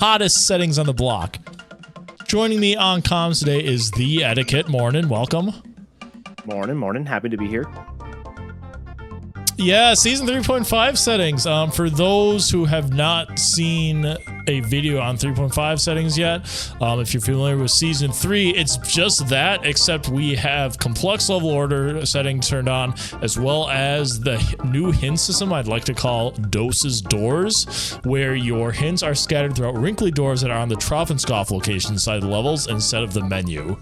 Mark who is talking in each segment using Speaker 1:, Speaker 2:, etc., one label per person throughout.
Speaker 1: hottest settings on the block. Joining me on comms today is the Etiquette. Mornin, welcome.
Speaker 2: Morning. Happy to be here.
Speaker 1: Yeah, season 3.5 settings. For those who have not seen a video on 3.5 settings yet, if you're familiar with season 3, it's just that, except we have complex level order setting turned on, as well as the new hint system I'd like to call Doses Doors, where your hints are scattered throughout wrinkly doors that are on the trough and scoff location inside the levels instead of the menu.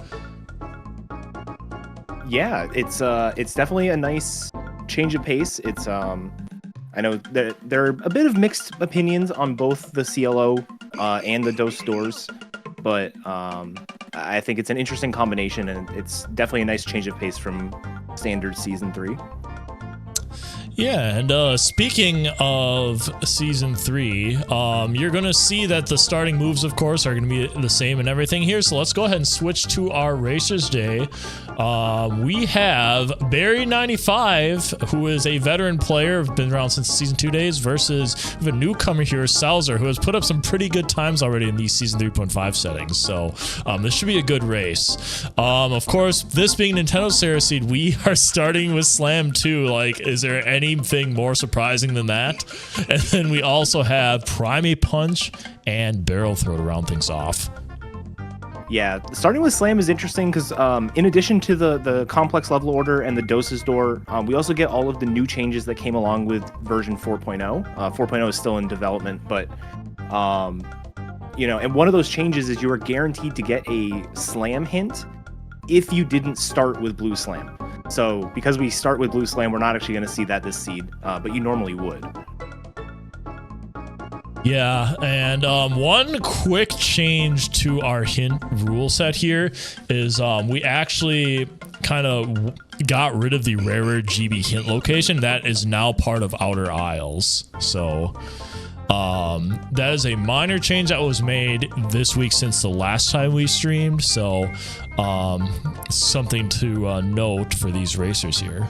Speaker 2: Yeah, it's definitely a nice change of pace. It's I know that there are a bit of mixed opinions on both the CLO and the Dose Doors, but I think it's an interesting combination, and it's definitely a nice change of pace from standard season 3.
Speaker 1: Yeah, and speaking of season 3, you're going to see that the starting moves, of course, are going to be the same and everything here. So let's go ahead and switch to our Racers Day. We have Barrie95, who is a veteran player, been around since season 2 days, versus we have a newcomer here, Sowser, who has put up some pretty good times already in these season 3.5 settings. So this should be a good race. Of course, this being Nintendo Sarah Seed, we are starting with Slam 2. Like, is there anything more surprising than that? And then we also have Primate Punch and Barrel Throw to round things off.
Speaker 2: Yeah, starting with Slam is interesting because in addition to the complex level order and the Doses Door, we also get all of the new changes that came along with version 4.0. 4.0 is still in development, but you know, and one of those changes is you are guaranteed to get a Slam hint if you didn't start with Blue Slam. So because we start with Blue Slam, we're not actually going to see that this seed, but you normally would.
Speaker 1: Yeah, and one quick change to our hint rule set here is we actually kind of got rid of the rarer GB hint location. That is now part of Outer Isles. So that is a minor change that was made this week since the last time we streamed. So something to note for these racers here.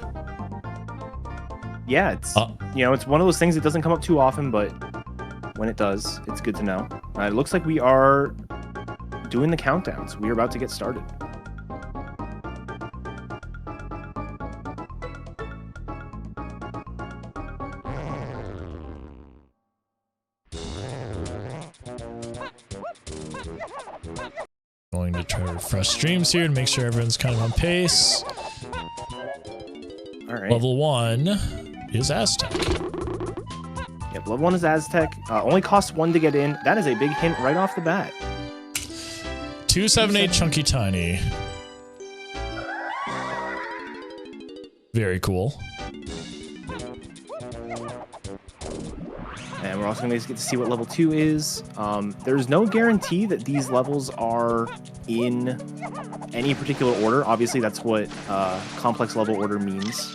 Speaker 2: Yeah, it's you know, it's one of those things that doesn't come up too often, but when it does, it's good to know. It looks like we are doing the countdowns. We are about to get started.
Speaker 1: Going to try to refresh streams here to make sure everyone's kind of on pace.
Speaker 2: All right.
Speaker 1: Level 1 is Aztec.
Speaker 2: Yep, level 1 is Aztec. Only costs 1 to get in. That is a big hint right off the bat.
Speaker 1: 278 Chunky Tiny. Very cool.
Speaker 2: And we're also going to get to see what level 2 is. There's no guarantee that these levels are in any particular order. Obviously, that's what complex level order means.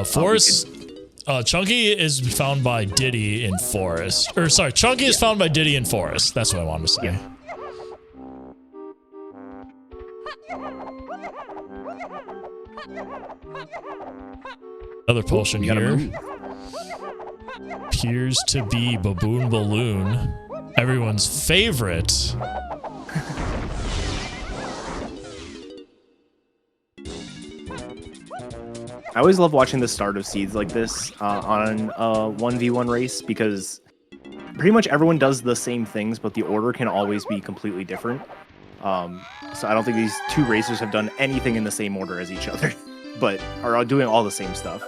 Speaker 1: Forest. Chunky is found by Diddy in Forest. Or sorry, Chunky is found by Diddy in Forest. That's what I wanted to say.
Speaker 2: Yeah.
Speaker 1: Another potion here. Appears to be Baboon Balloon, everyone's favorite.
Speaker 2: I always love watching the start of seeds like this on a 1v1 race because pretty much everyone does the same things, but the order can always be completely different. So I don't think these two racers have done anything in the same order as each other, but are doing all the same stuff.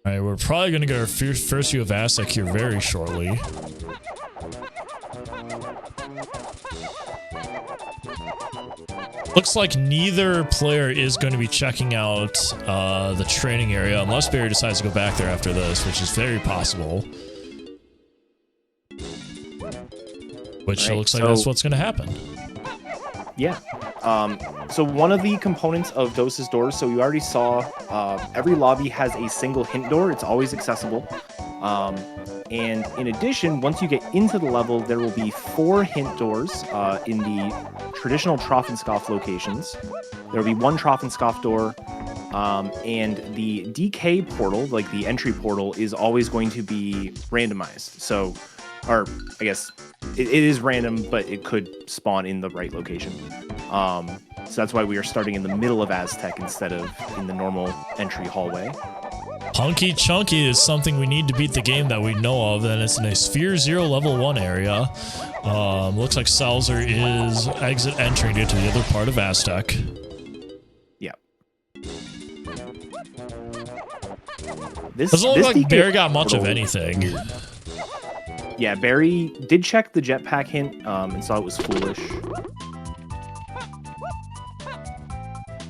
Speaker 1: All right, we're probably going to get our first view of Aztec here very shortly. Looks like neither player is going to be checking out the training area unless Barry decides to go back there after this, which is very possible. Which looks like that's what's going to happen.
Speaker 2: Yeah. So one of the components of Doses Doors, so you already saw every lobby has a single hint door. It's always accessible. And in addition, once you get into the level, there will be 4 hint doors in the traditional Trough and Scoff locations. There will be 1 Trough and Scoff door, And the DK portal, like the entry portal, is always going to be randomized. So, or I guess it is random, but it could spawn in the right location. So that's why we are starting in the middle of Aztec instead of in the normal entry hallway.
Speaker 1: Hunky Chunky is something we need to beat the game that we know of, and it's in a Sphere 0 level 1 area. Looks like Sowser is exit entering into the other part of Aztec.
Speaker 2: Yeah.
Speaker 1: Doesn't look like Barrie got much of anything.
Speaker 2: Yeah, Barrie did check the jetpack hint and saw it was foolish.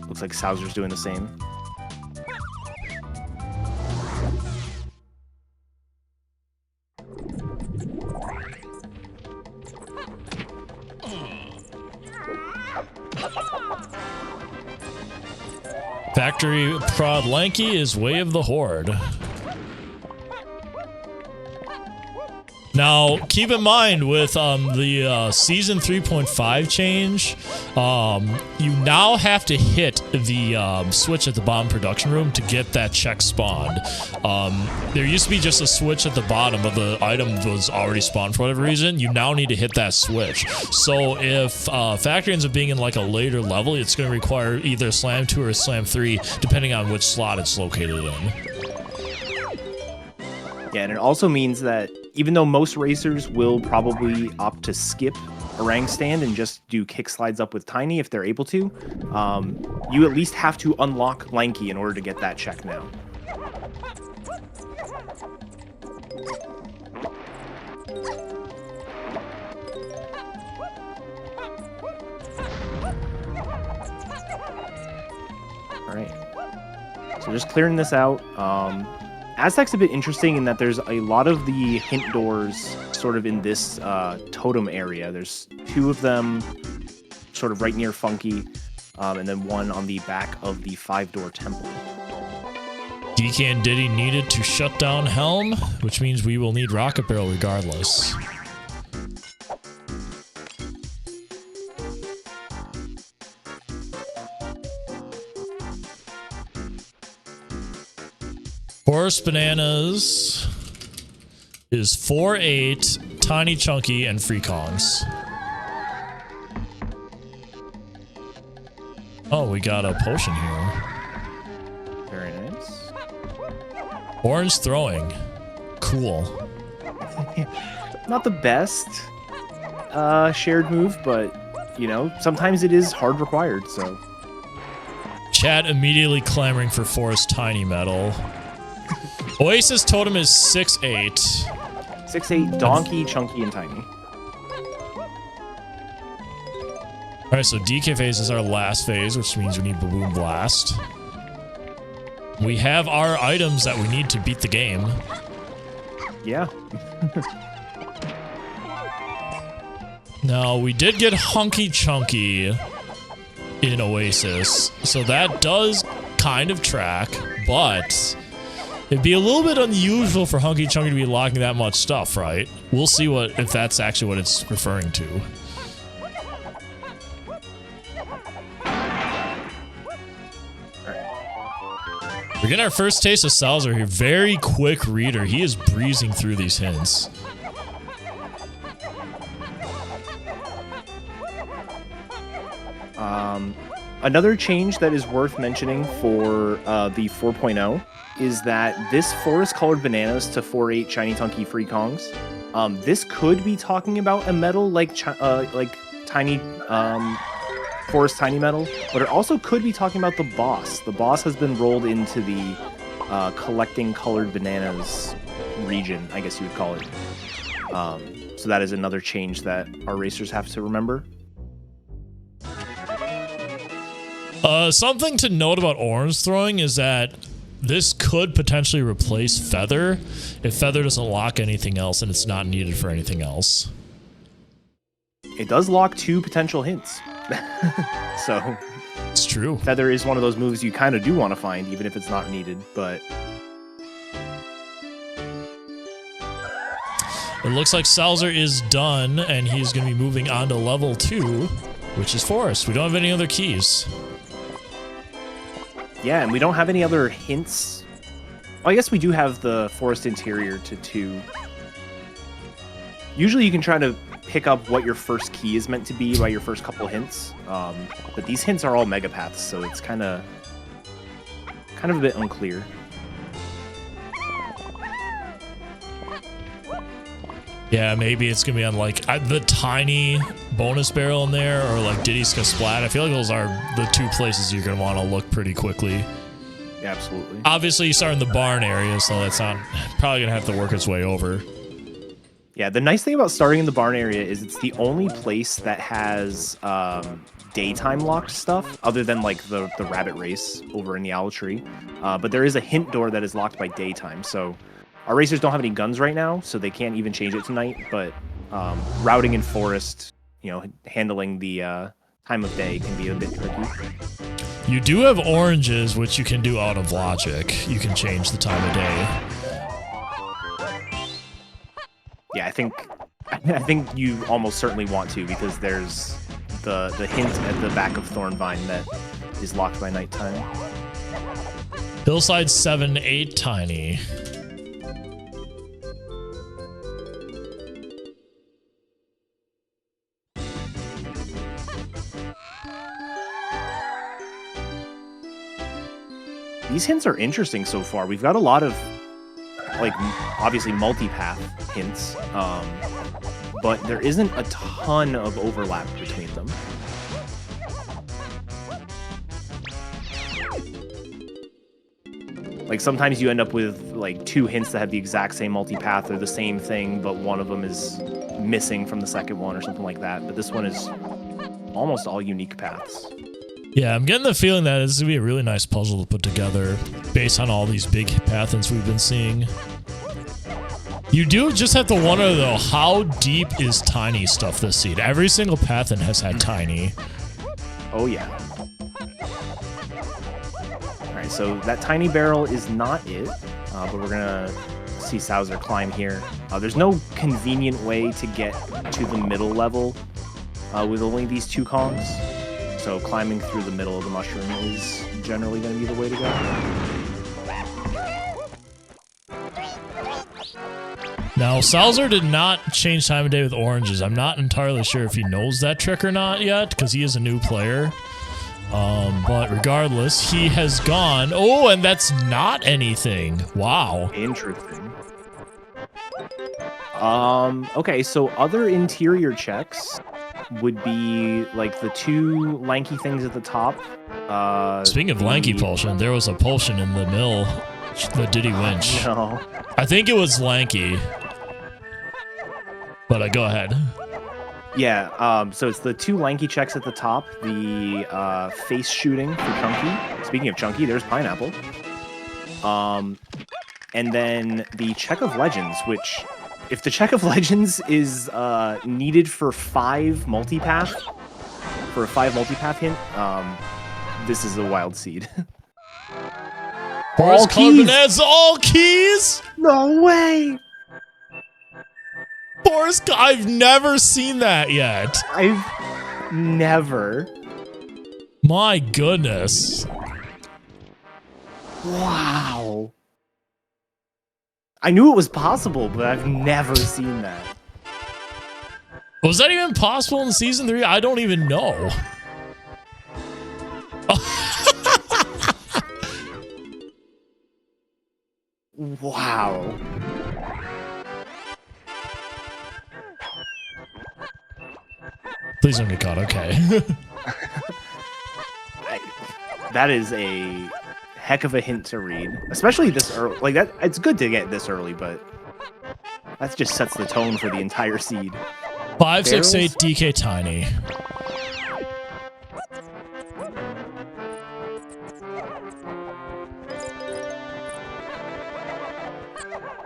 Speaker 2: Looks like Sowser's doing the same.
Speaker 1: Factory Prod Lanky is Way of the Horde. Now, keep in mind with the Season 3.5 change, you now have to hit the switch at the bottom production room to get that check spawned. There used to be just a switch at the bottom, but the item was already spawned for whatever reason. You now need to hit that switch. So if Factory ends up being in like a later level, it's going to require either Slam 2 or Slam 3, depending on which slot it's located in.
Speaker 2: Yeah, and it also means that even though most racers will probably opt to skip Orang stand and just do kick slides up with Tiny if they're able to, you at least have to unlock Lanky in order to get that check now. All right, so just clearing this out. Aztec's a bit interesting in that there's a lot of the hint doors sort of in this totem area. There's 2 of them sort of right near Funky, and then 1 on the back of the 5-door temple.
Speaker 1: DK and Diddy needed to shut down Helm, which means we will need Rocket Barrel regardless. Forest Bananas is 4-8, Tiny Chunky, and Free Kongs. Oh, we got a potion here.
Speaker 2: Very nice.
Speaker 1: Orange throwing. Cool.
Speaker 2: Not the best shared move, but, you know, sometimes it is hard required, so.
Speaker 1: Chat immediately clamoring for Forest Tiny Medal. Oasis Totem is 6-8.
Speaker 2: 6-8, Donkey, Chunky, and Tiny.
Speaker 1: Alright, so DK phase is our last phase, which means we need Baboon Blast. We have our items that we need to beat the game.
Speaker 2: Yeah.
Speaker 1: Now, we did get Hunky Chunky in Oasis, so that does kind of track, but it'd be a little bit unusual for Hunky Chunky to be locking that much stuff, right? We'll see if that's actually what it's referring to. We're getting our first taste of Sowser here. Very quick reader. He is breezing through these hints.
Speaker 2: Another change that is worth mentioning for the 4.0 is that this forest-colored bananas to 4-8 Shiny Chunky Free Kongs, this could be talking about a medal like Tiny Forest Tiny Medal, but it also could be talking about the boss. The boss has been rolled into the collecting colored bananas region, I guess you would call it. So that is another change that our racers have to remember.
Speaker 1: Something to note about orange throwing is that this could potentially replace Feather if Feather doesn't lock anything else and it's not needed for anything else.
Speaker 2: It does lock 2 potential hints. So
Speaker 1: it's true.
Speaker 2: Feather is one of those moves you kind of do want to find, even if it's not needed, but
Speaker 1: it looks like Sowser is done, and he's going to be moving on to level 2, which is Forest. We don't have any other keys.
Speaker 2: Yeah, and we don't have any other hints. Well, I guess we do have the forest interior to 2. Usually you can try to pick up what your first key is meant to be by your first couple hints. But these hints are all megapaths, so it's kind of a bit unclear.
Speaker 1: Yeah, maybe it's gonna be on like the tiny bonus barrel in there, or like Diddy's Splat. I feel like those are the 2 places you're gonna want to look pretty quickly.
Speaker 2: Yeah, absolutely.
Speaker 1: Obviously, you start in the barn area, so that's not probably gonna have to work its way over.
Speaker 2: Yeah, the nice thing about starting in the barn area is it's the only place that has daytime locked stuff, other than like the rabbit race over in the owl tree. But there is a hint door that is locked by daytime, so our racers don't have any guns right now, so they can't even change it tonight. But routing in forest, you know, handling the time of day can be a bit tricky.
Speaker 1: You do have oranges, which you can do out of logic. You can change the time of day.
Speaker 2: Yeah, I think you almost certainly want to, because there's the hint at the back of Thornvine that is locked by nighttime.
Speaker 1: Hillside 7-8 tiny.
Speaker 2: These hints are interesting so far. We've got a lot of, like, obviously multi-path hints, but there isn't a ton of overlap between them. Like, sometimes you end up with, like, 2 hints that have the exact same multi-path or the same thing, but one of them is missing from the second one or something like that. But this one is almost all unique paths.
Speaker 1: Yeah, I'm getting the feeling that this is going to be a really nice puzzle to put together based on all these big path hints we've been seeing. You do just have to wonder, though, how deep is tiny stuff this seed? Every single path hint has had tiny.
Speaker 2: Oh, yeah. Alright, so that tiny barrel is not it, but we're going to see Sowser climb here. There's no convenient way to get to the middle level with only these 2 Kongs. So climbing through the middle of the mushroom is generally going to be the way to go.
Speaker 1: Now, Sowser did not change time of day with oranges. I'm not entirely sure if he knows that trick or not yet, because he is a new player. But regardless, he has gone. Oh, and that's not anything. Wow.
Speaker 2: Interesting. Okay, so other interior checks would be like the 2 lanky things at the top.
Speaker 1: Speaking of lanky potion, there was a potion in the mill, the Diddy winch.
Speaker 2: No.
Speaker 1: I think it was lanky. But go ahead.
Speaker 2: Yeah, so it's the 2 lanky checks at the top, the face shooting for Chunky. Speaking of Chunky, there's Pineapple. And then the check of legends, which, if the check of legends is needed for 5 multipath, for a 5 multipath hint, this is a wild seed.
Speaker 1: All keys! All keys?
Speaker 2: No way!
Speaker 1: I've never seen that yet.
Speaker 2: I've never.
Speaker 1: My goodness.
Speaker 2: Wow. I knew it was possible, but I've never seen that.
Speaker 1: Was that even possible in Season 3? I don't even know.
Speaker 2: Wow.
Speaker 1: Please don't get caught, okay.
Speaker 2: That is a heck of a hint to read, especially this early. Like that, it's good to get this early, but that just sets the tone for the entire seed.
Speaker 1: 568 DK Tiny.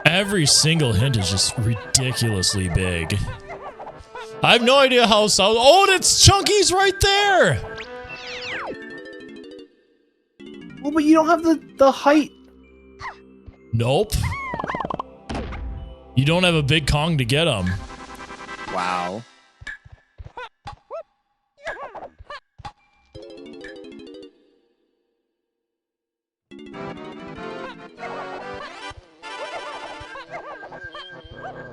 Speaker 1: Every single hint is just ridiculously big. I have no idea how so. Oh, it's Chunky's right there.
Speaker 2: Well, but you don't have the height.
Speaker 1: Nope. You don't have a big Kong to get him.
Speaker 2: Wow.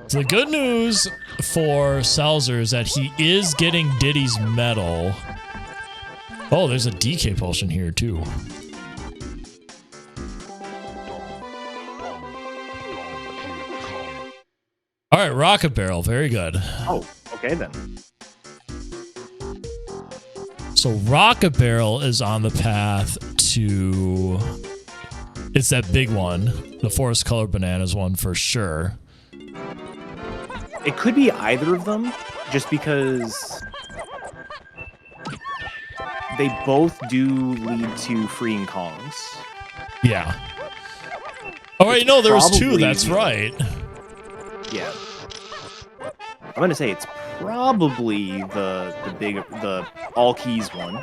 Speaker 1: The good news for Sowser is that he is getting Diddy's medal. Oh, there's a DK potion here too. All right, rocket barrel, very good.
Speaker 2: Oh, okay then.
Speaker 1: So rocket barrel is on the path to. It's that big one, the forest colored bananas one for sure.
Speaker 2: It could be either of them, just because they both do lead to freeing Kongs.
Speaker 1: Yeah. All right, no, there was two.
Speaker 2: Probably-
Speaker 1: That's right.
Speaker 2: Yeah. I'm gonna say it's probably the all keys one.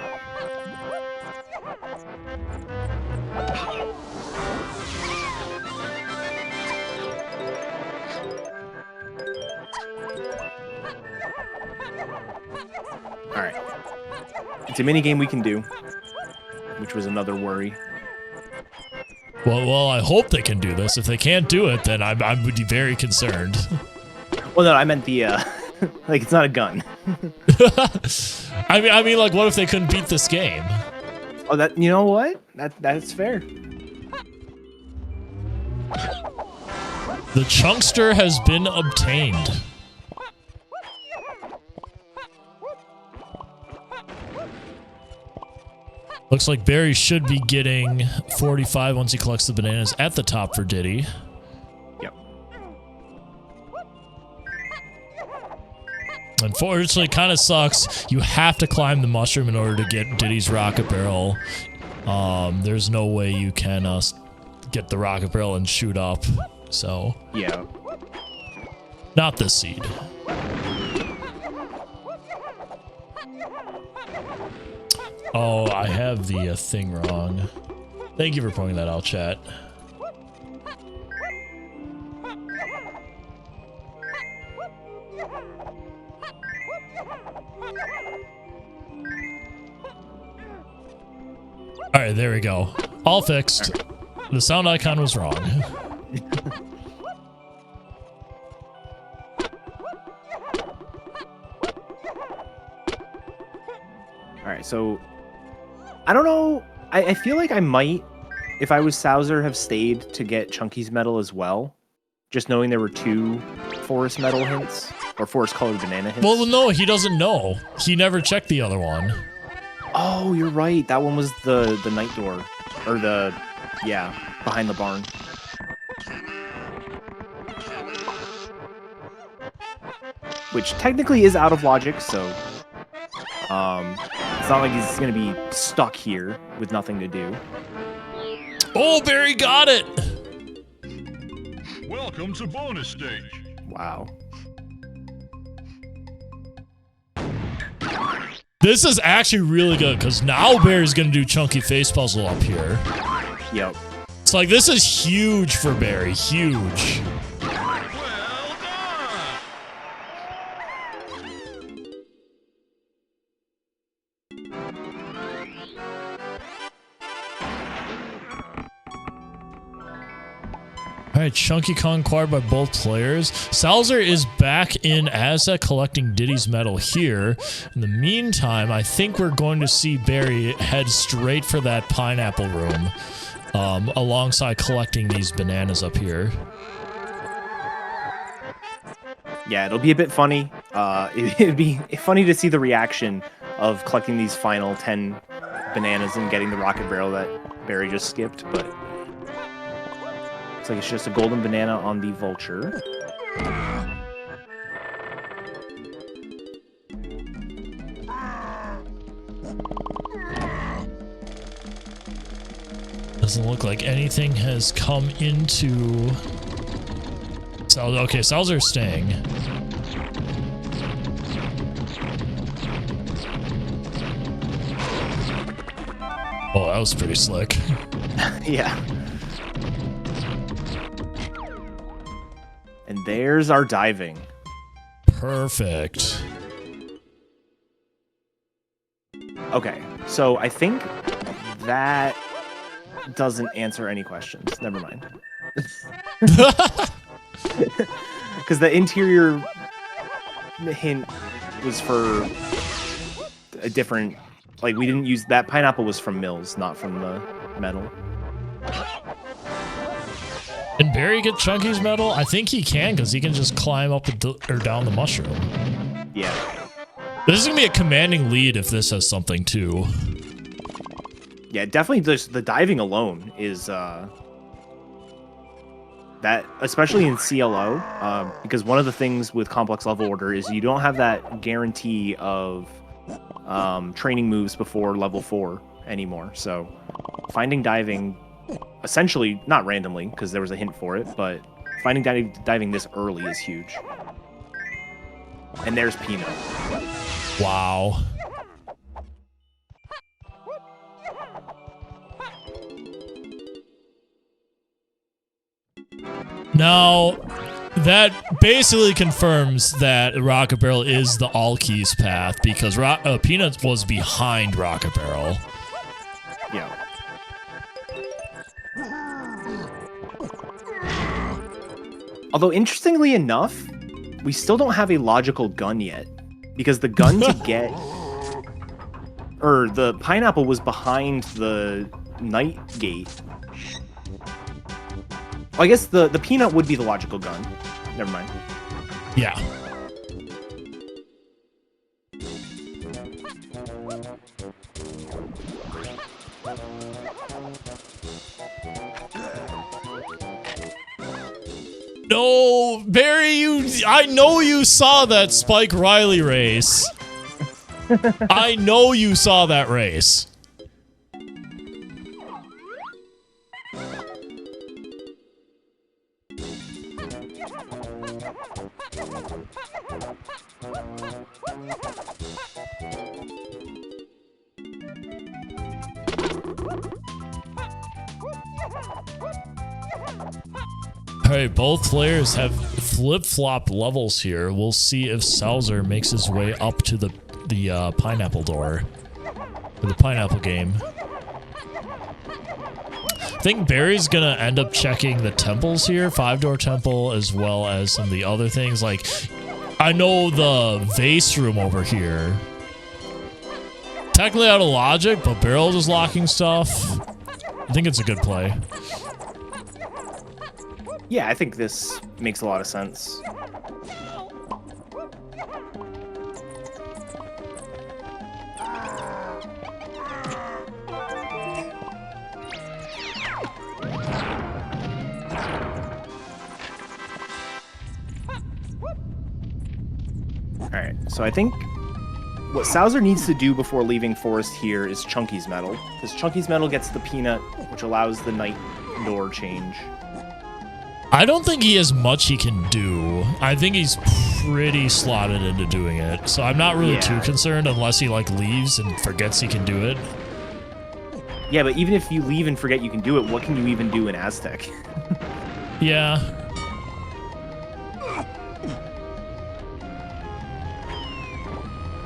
Speaker 2: All right. It's a mini game we can do, which was another worry.
Speaker 1: Well, I hope they can do this. If they can't do it, then I would be very concerned.
Speaker 2: Well, no, I meant the like it's not a gun.
Speaker 1: I mean, like, what if they couldn't beat this game?
Speaker 2: Oh, that you know what? That's fair.
Speaker 1: The chunkster has been obtained. Looks like Barry should be getting 45 once he collects the bananas at the top for Diddy.
Speaker 2: Yep.
Speaker 1: Unfortunately, kind of sucks. You have to climb the mushroom in order to get Diddy's rocket barrel. There's no way you can get the rocket barrel and shoot up. So
Speaker 2: Yeah.
Speaker 1: not this seed. Oh, I have the thing wrong. Thank you for pointing that out, chat. All right, there we go. All fixed. The sound icon was wrong.
Speaker 2: All right, so I don't know. I feel like I might, if I was Sowser, have stayed to get Chunky's medal as well. Just knowing there were two forest medal hints or forest colored banana hints.
Speaker 1: Well, no, he doesn't know. He never checked the other one.
Speaker 2: Oh, you're right. That one was the night door, or behind the barn. Which technically is out of logic, so it's not like he's gonna be stuck here with nothing to do.
Speaker 1: Oh, Barry got it!
Speaker 3: Welcome to bonus stage.
Speaker 2: Wow.
Speaker 1: This is actually really good, because now Barry's going to do Chunky Face Puzzle up here.
Speaker 2: Yep.
Speaker 1: It's like, this is huge for Barry. Huge.
Speaker 3: Well
Speaker 1: Alright, Chunky Kong acquired by both players. Sowser is back in Aztec collecting Diddy's medal here. In the meantime, I think we're going to see Barry head straight for that pineapple room, alongside collecting these bananas up here.
Speaker 2: Yeah, it'll be a bit funny. It'd be funny to see the reaction of collecting these final 10 bananas and getting the rocket barrel that Barry just skipped, but looks like it's just a golden banana on the vulture.
Speaker 1: Doesn't look like anything has come into... Okay, Sowser's staying. Oh, that was pretty slick.
Speaker 2: Yeah. And there's our diving.
Speaker 1: Perfect.
Speaker 2: Okay, so I think that doesn't answer any questions. Never mind. because the interior hint was for a different, like we didn't use that pineapple was from Mills, not from the metal.
Speaker 1: Can Barry get Chunky's medal? I think he can because he can just climb up or down the mushroom.
Speaker 2: Yeah.
Speaker 1: This is gonna be a commanding lead if this has something too.
Speaker 2: Yeah, definitely. The diving alone is that, especially in CLO, because one of the things with complex level order is you don't have that guarantee of training moves before level 4 anymore. So finding diving, essentially not randomly because there was a hint for it, but finding diving this early is huge. And there's Peanut.
Speaker 1: Wow. Now, that basically confirms that Rocket Barrel is the all keys path because Peanut was behind Rocket Barrel.
Speaker 2: Yeah. Although, interestingly enough, we still don't have a logical gun yet. Because the gun to get... or the pineapple was behind the night gate. I guess the peanut would be the logical gun. Never mind.
Speaker 1: Yeah. No, Barry, I know you saw that Spike Riley race. I know you saw that race. Alright, both players have flip-flop levels here. We'll see if Sowser makes his way up to the pineapple door. For the pineapple game. I think Barry's gonna end up checking the temples here. 5-door temple as well as some of the other things. Like, I know the vase room over here. Technically out of logic, but Barrel's is locking stuff. I think it's a good play.
Speaker 2: Yeah, I think this makes a lot of sense. Alright, so I think what Sowser needs to do before leaving Forest here is Chunky's Medal. Because Chunky's Medal gets the peanut, which allows the night door change.
Speaker 1: I don't think he has much he can do. I think he's pretty slotted into doing it. So I'm not really too concerned unless he like leaves and forgets he can do it.
Speaker 2: Yeah, but even if you leave and forget you can do it, what can you even do in Aztec?
Speaker 1: Yeah.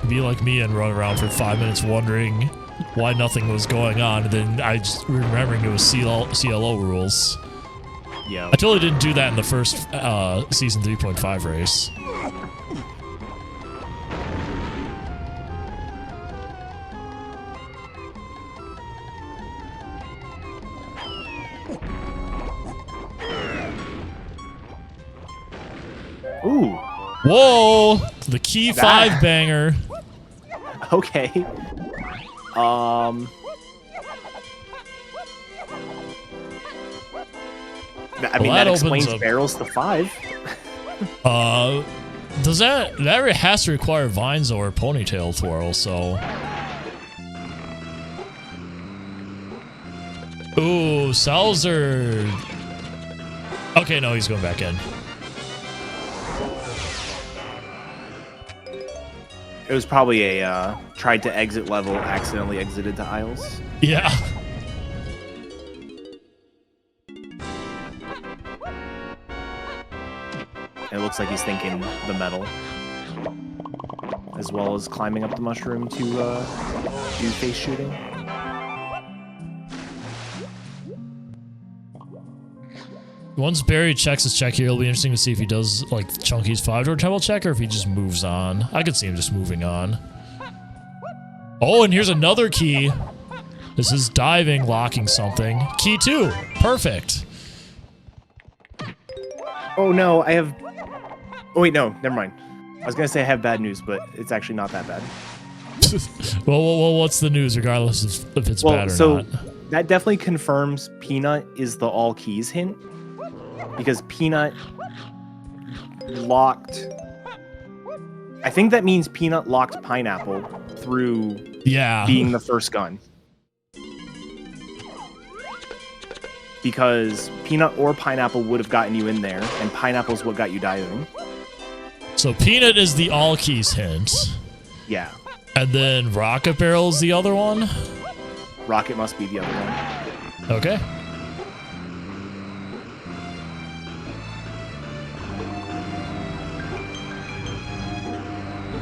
Speaker 1: Be like me and run around for 5 minutes wondering why nothing was going on, and then I just remembering it was CLO rules.
Speaker 2: Yeah.
Speaker 1: I totally didn't do that in the first season 3.5 race.
Speaker 2: Ooh.
Speaker 1: Whoa! The key 5 banger.
Speaker 2: Okay. I mean, that explains barrels to 5.
Speaker 1: Does that has to require vines or ponytail twirl, so. Ooh, Sowser. Okay, no, he's going back in.
Speaker 2: It was probably a tried to exit level, accidentally exited to aisles.
Speaker 1: Yeah.
Speaker 2: It looks like he's thinking the metal, as well as climbing up the mushroom to do face shooting.
Speaker 1: Once Barry checks his check here, it'll be interesting to see if he does like Chunky's 5-door temple check or if he just moves on. I could see him just moving on. Oh, and here's another key. This is diving, locking something. Key 2. Perfect.
Speaker 2: Oh no, I have... Oh wait, no, never mind. I was gonna say I have bad news, but it's actually not that bad.
Speaker 1: well, what's the news, regardless if it's bad or not?
Speaker 2: That definitely confirms Peanut is the all keys hint. Because Peanut locked... I think that means Peanut locked Pineapple through being the first gun. Because Peanut or Pineapple would have gotten you in there, and Pineapple's what got you diving.
Speaker 1: So Peanut is the all keys hint.
Speaker 2: Yeah.
Speaker 1: And then Rocket Barrel is the other one?
Speaker 2: Rocket must be the other one.
Speaker 1: Okay.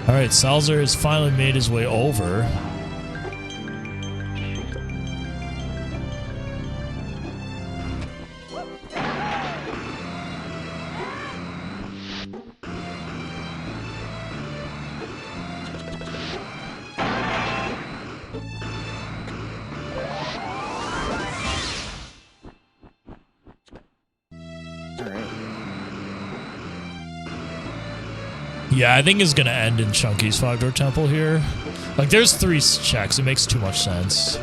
Speaker 1: All right, Sowser has finally made his way over. Yeah, I think it's going to end in Chunky's 5-door temple here. Like, there's 3 checks. It makes too much sense.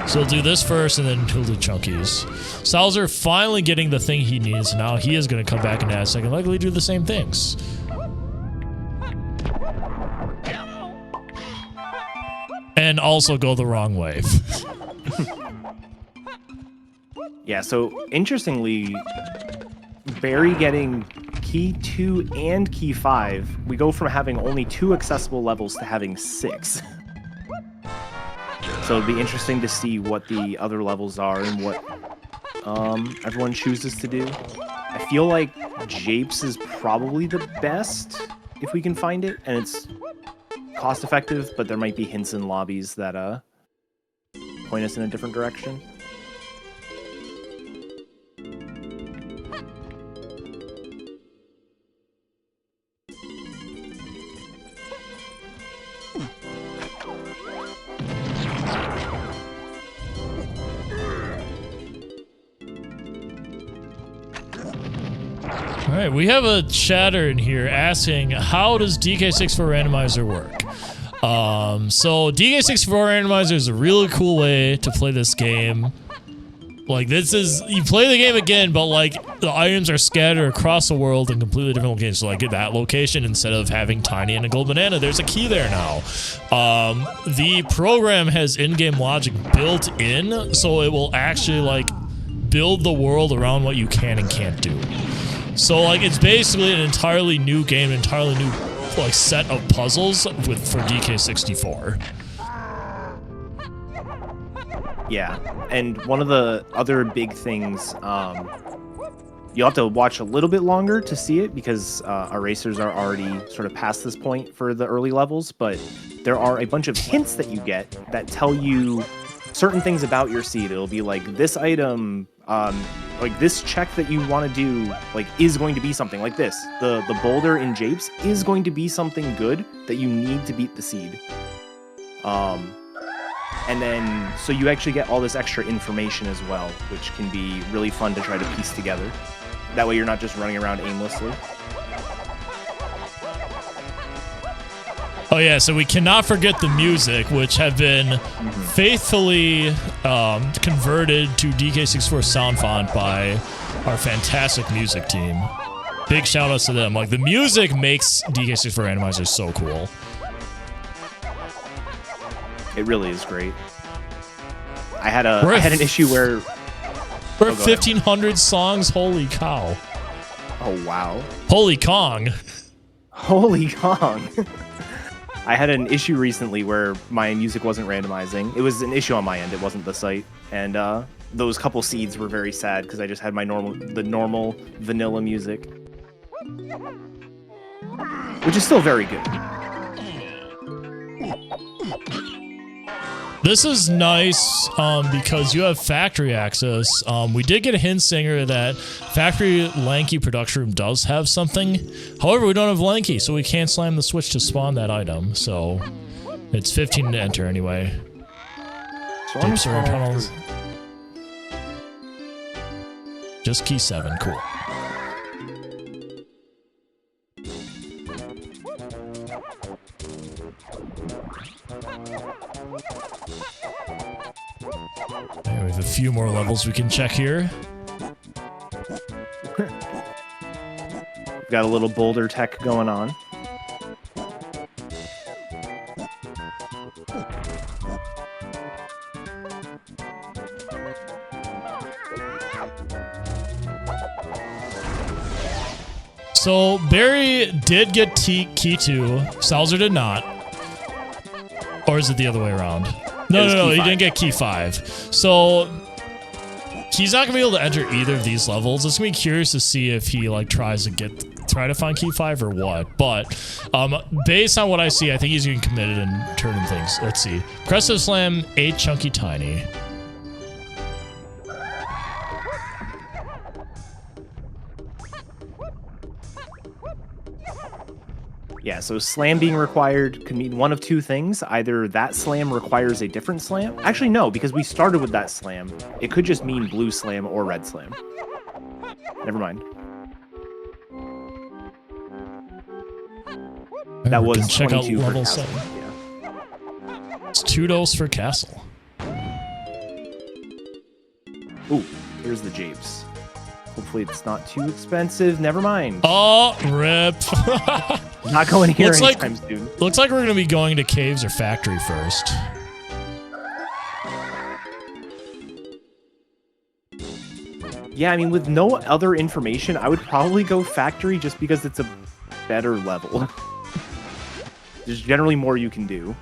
Speaker 1: So he'll do this first, and then he'll do Chunky's. Sowser finally getting the thing he needs. Now he is going to come back into Aztec and likely do the same things. And also go the wrong way.
Speaker 2: Yeah, so interestingly, Barry getting key 2 and key 5, we go from having only 2 accessible levels to having 6. So it'll be interesting to see what the other levels are and what everyone chooses to do. I feel like Japes is probably the best if we can find it, and it's cost effective, but there might be hints in lobbies that point us in a different direction.
Speaker 1: All right, we have a chatter in here asking, how does DK64 Randomizer work? So DK64 Randomizer is a really cool way to play this game. Like, this is, you play the game again, but like, the items are scattered across the world in completely different locations. So like, at that location, instead of having Tiny and a gold banana, there's a key there now. The program has in-game logic built in, so it will actually like, build the world around what you can and can't do. So like, it's basically an entirely new game, an entirely new like set of puzzles for DK64.
Speaker 2: Yeah, and one of the other big things, you'll have to watch a little bit longer to see it because our racers are already sort of past this point for the early levels, but there are a bunch of hints that you get that tell you certain things about your seed. It'll be like, this item, like this check that you want to do, like, is going to be something like this. The boulder in Japes is going to be something good that you need to beat the seed. And then, so you actually get all this extra information as well, which can be really fun to try to piece together. That way you're not just running around aimlessly.
Speaker 1: Oh yeah, so we cannot forget the music, which have been faithfully converted to DK64 sound font by our fantastic music team. Big shout outs to them. Like, the music makes DK64 Randomizer so cool.
Speaker 2: It really is great. I had an issue where
Speaker 1: we're at 1,500 songs. Holy cow!
Speaker 2: Oh wow!
Speaker 1: Holy Kong!
Speaker 2: Holy Kong! I had an issue recently where my music wasn't randomizing. It was an issue on my end. It wasn't the site, and those couple seeds were very sad because I just had my normal vanilla music, which is still very good.
Speaker 1: This is nice because you have factory access. We did get a hint singer that factory lanky production room does have something. However, we don't have lanky, so we can't slam the switch to spawn that item. So it's 15 to enter anyway. Japes are in tunnels. Just key 7, cool. We have a few more levels we can check here.
Speaker 2: Got a little boulder tech going on.
Speaker 1: So Barry did get key 2, Sowser did not. Or is it the other way around? No, he didn't get key 5. So he's not gonna be able to enter either of these levels. It's gonna be curious to see if he like try to find key 5 or what. But based on what I see, I think he's getting committed and turning things. Let's see. Crescent Slam, 8 Chunky Tiny.
Speaker 2: Yeah, so slam being required could mean one of two things. Either that slam requires a different slam. Actually, no, because we started with that slam. It could just mean blue slam or red slam. Never mind. That was
Speaker 1: check out
Speaker 2: 22
Speaker 1: level
Speaker 2: for castle.
Speaker 1: 7.
Speaker 2: Yeah.
Speaker 1: It's 2 dose for castle.
Speaker 2: Ooh, here's the Japes. Hopefully it's not too expensive. Never mind.
Speaker 1: Oh, rip.
Speaker 2: Not going here anytime soon.
Speaker 1: Looks like we're going to be going to caves or factory first.
Speaker 2: Yeah, I mean, with no other information, I would probably go factory just because it's a better level. There's generally more you can do.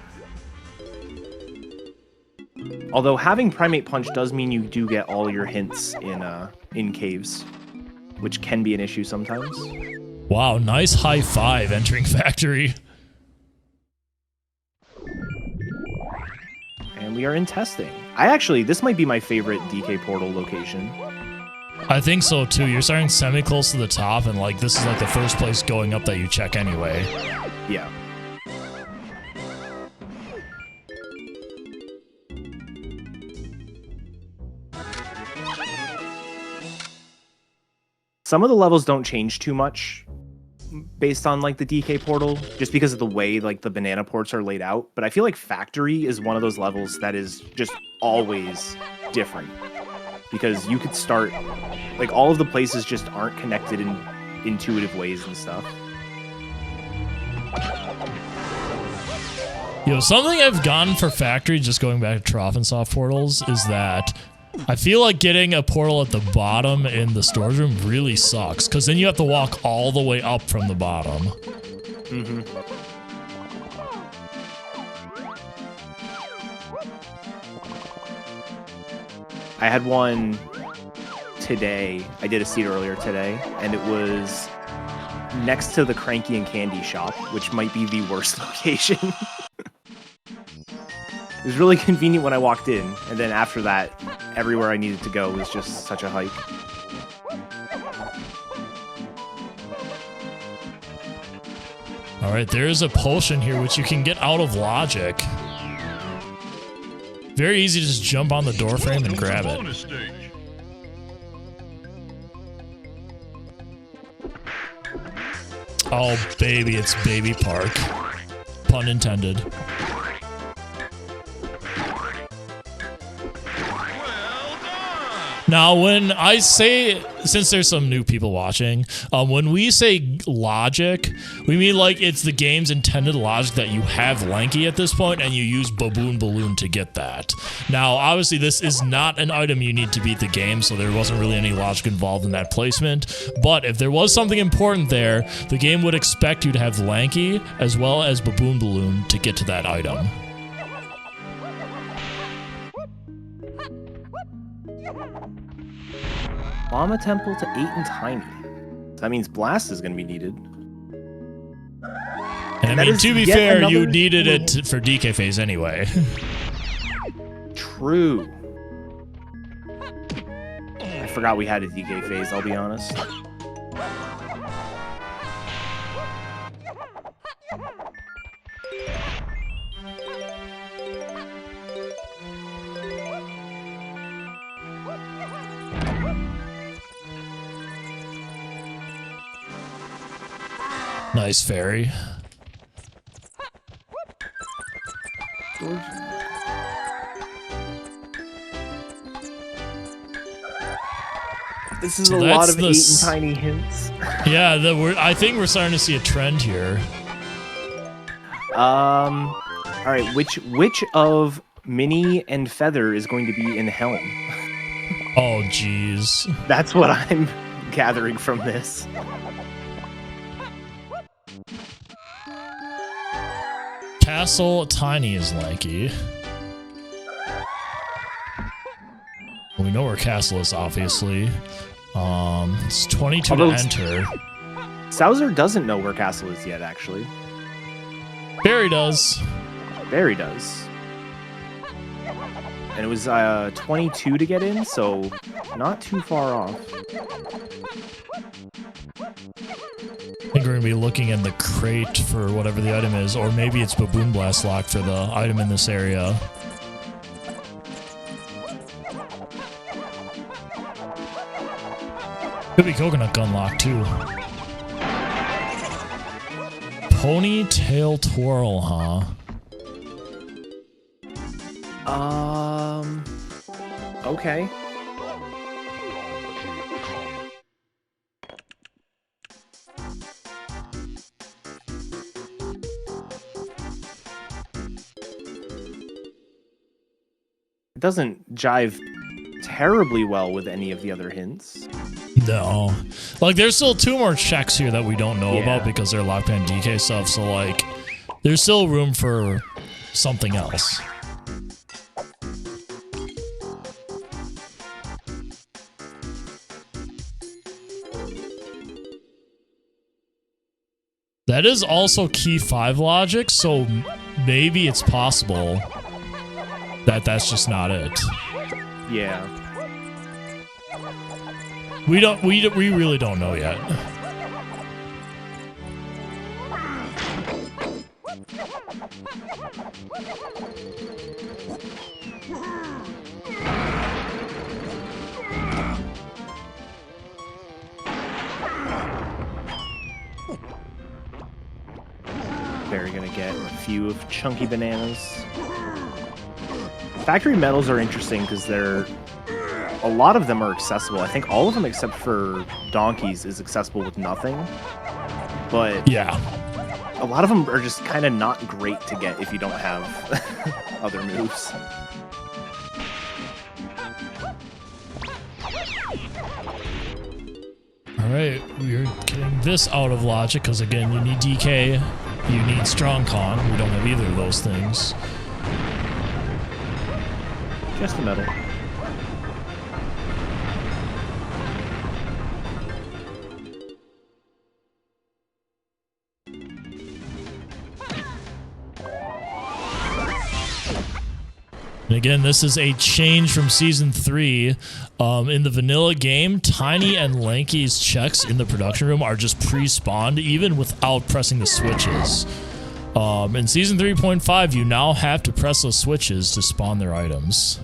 Speaker 2: Although having Primate Punch does mean you do get all your hints in caves, which can be an issue sometimes.
Speaker 1: Wow, nice high 5 entering factory.
Speaker 2: And we are in testing. This might be my favorite DK Portal location.
Speaker 1: I think so too. You're starting semi-close to the top, and like this is like the first place going up that you check anyway.
Speaker 2: Yeah. Some of the levels don't change too much based on like the DK portal, just because of the way like the banana ports are laid out. But I feel like factory is one of those levels that is just always different, because you could start like all of the places just aren't connected in intuitive ways and stuff.
Speaker 1: Yo, something I've gotten for factory, just going back to Trough and Soft portals, is that I feel like getting a portal at the bottom in the storage room really sucks, because then you have to walk all the way up from the bottom.
Speaker 2: Mm-hmm. I had one today. I did a seed earlier today, and it was next to the Cranky and Candy shop, which might be the worst location. It was really convenient when I walked in, and then after that, everywhere I needed to go was just such a hike.
Speaker 1: All right, there is a potion here which you can get out of logic. Very easy to just jump on the door frame and grab it. Oh, baby, it's Baby Park. Pun intended. Now, when I say, since there's some new people watching, when we say logic, we mean like it's the game's intended logic that you have Lanky at this point and you use Baboon Balloon to get that. Now, obviously, this is not an item you need to beat the game, so there wasn't really any logic involved in that placement. But if there was something important there, the game would expect you to have Lanky as well as Baboon Balloon to get to that item.
Speaker 2: Llama Temple to 8 and Tiny. So that means Blast is going to be needed.
Speaker 1: And I mean, to be fair, you needed it for DK phase anyway.
Speaker 2: true. I forgot we had a DK phase, I'll be honest.
Speaker 1: Nice fairy.
Speaker 2: This is
Speaker 1: So
Speaker 2: a lot
Speaker 1: that's
Speaker 2: of
Speaker 1: the
Speaker 2: 8 and tiny hints.
Speaker 1: Yeah, I think we're starting to see a trend here.
Speaker 2: All right, which of Minnie and Feather is going to be in Helm?
Speaker 1: Oh, jeez.
Speaker 2: That's what I'm gathering from this.
Speaker 1: Castle Tiny is lanky. We know where Castle is, obviously. It's 22
Speaker 2: Although
Speaker 1: to enter.
Speaker 2: Sowser doesn't know where Castle is yet, actually.
Speaker 1: Barry does.
Speaker 2: Barry does. And it was 22 to get in, so not too far off.
Speaker 1: I think we're going to be looking in the crate for whatever the item is, or maybe it's Baboon Blast Lock for the item in this area. Could be Coconut Gun Lock, too. Ponytail Twirl, huh?
Speaker 2: Okay. It doesn't jive terribly well with any of the other hints.
Speaker 1: No. Like, there's still 2 more checks here that we don't know about because they're Lockpan DK stuff, so, like, there's still room for something else. That is also key 5 logic, so maybe it's possible that that's just not it.
Speaker 2: Yeah.
Speaker 1: We really don't know yet.
Speaker 2: They're gonna get a few of chunky bananas. Factory metals are interesting because they're a lot of them are accessible. I think all of them except for donkeys is accessible with nothing. But
Speaker 1: yeah,
Speaker 2: a lot of them are just kind of not great to get if you don't have other moves.
Speaker 1: Alright, we're getting this out of logic because, again, you need DK, you need Strong Con. We don't have either of those things.
Speaker 2: Just the metal.
Speaker 1: And again, this is a change from Season 3. In the vanilla game, Tiny and Lanky's checks in the production room are just pre-spawned, even without pressing the switches. In Season 3.5, you now have to press those switches to spawn their items.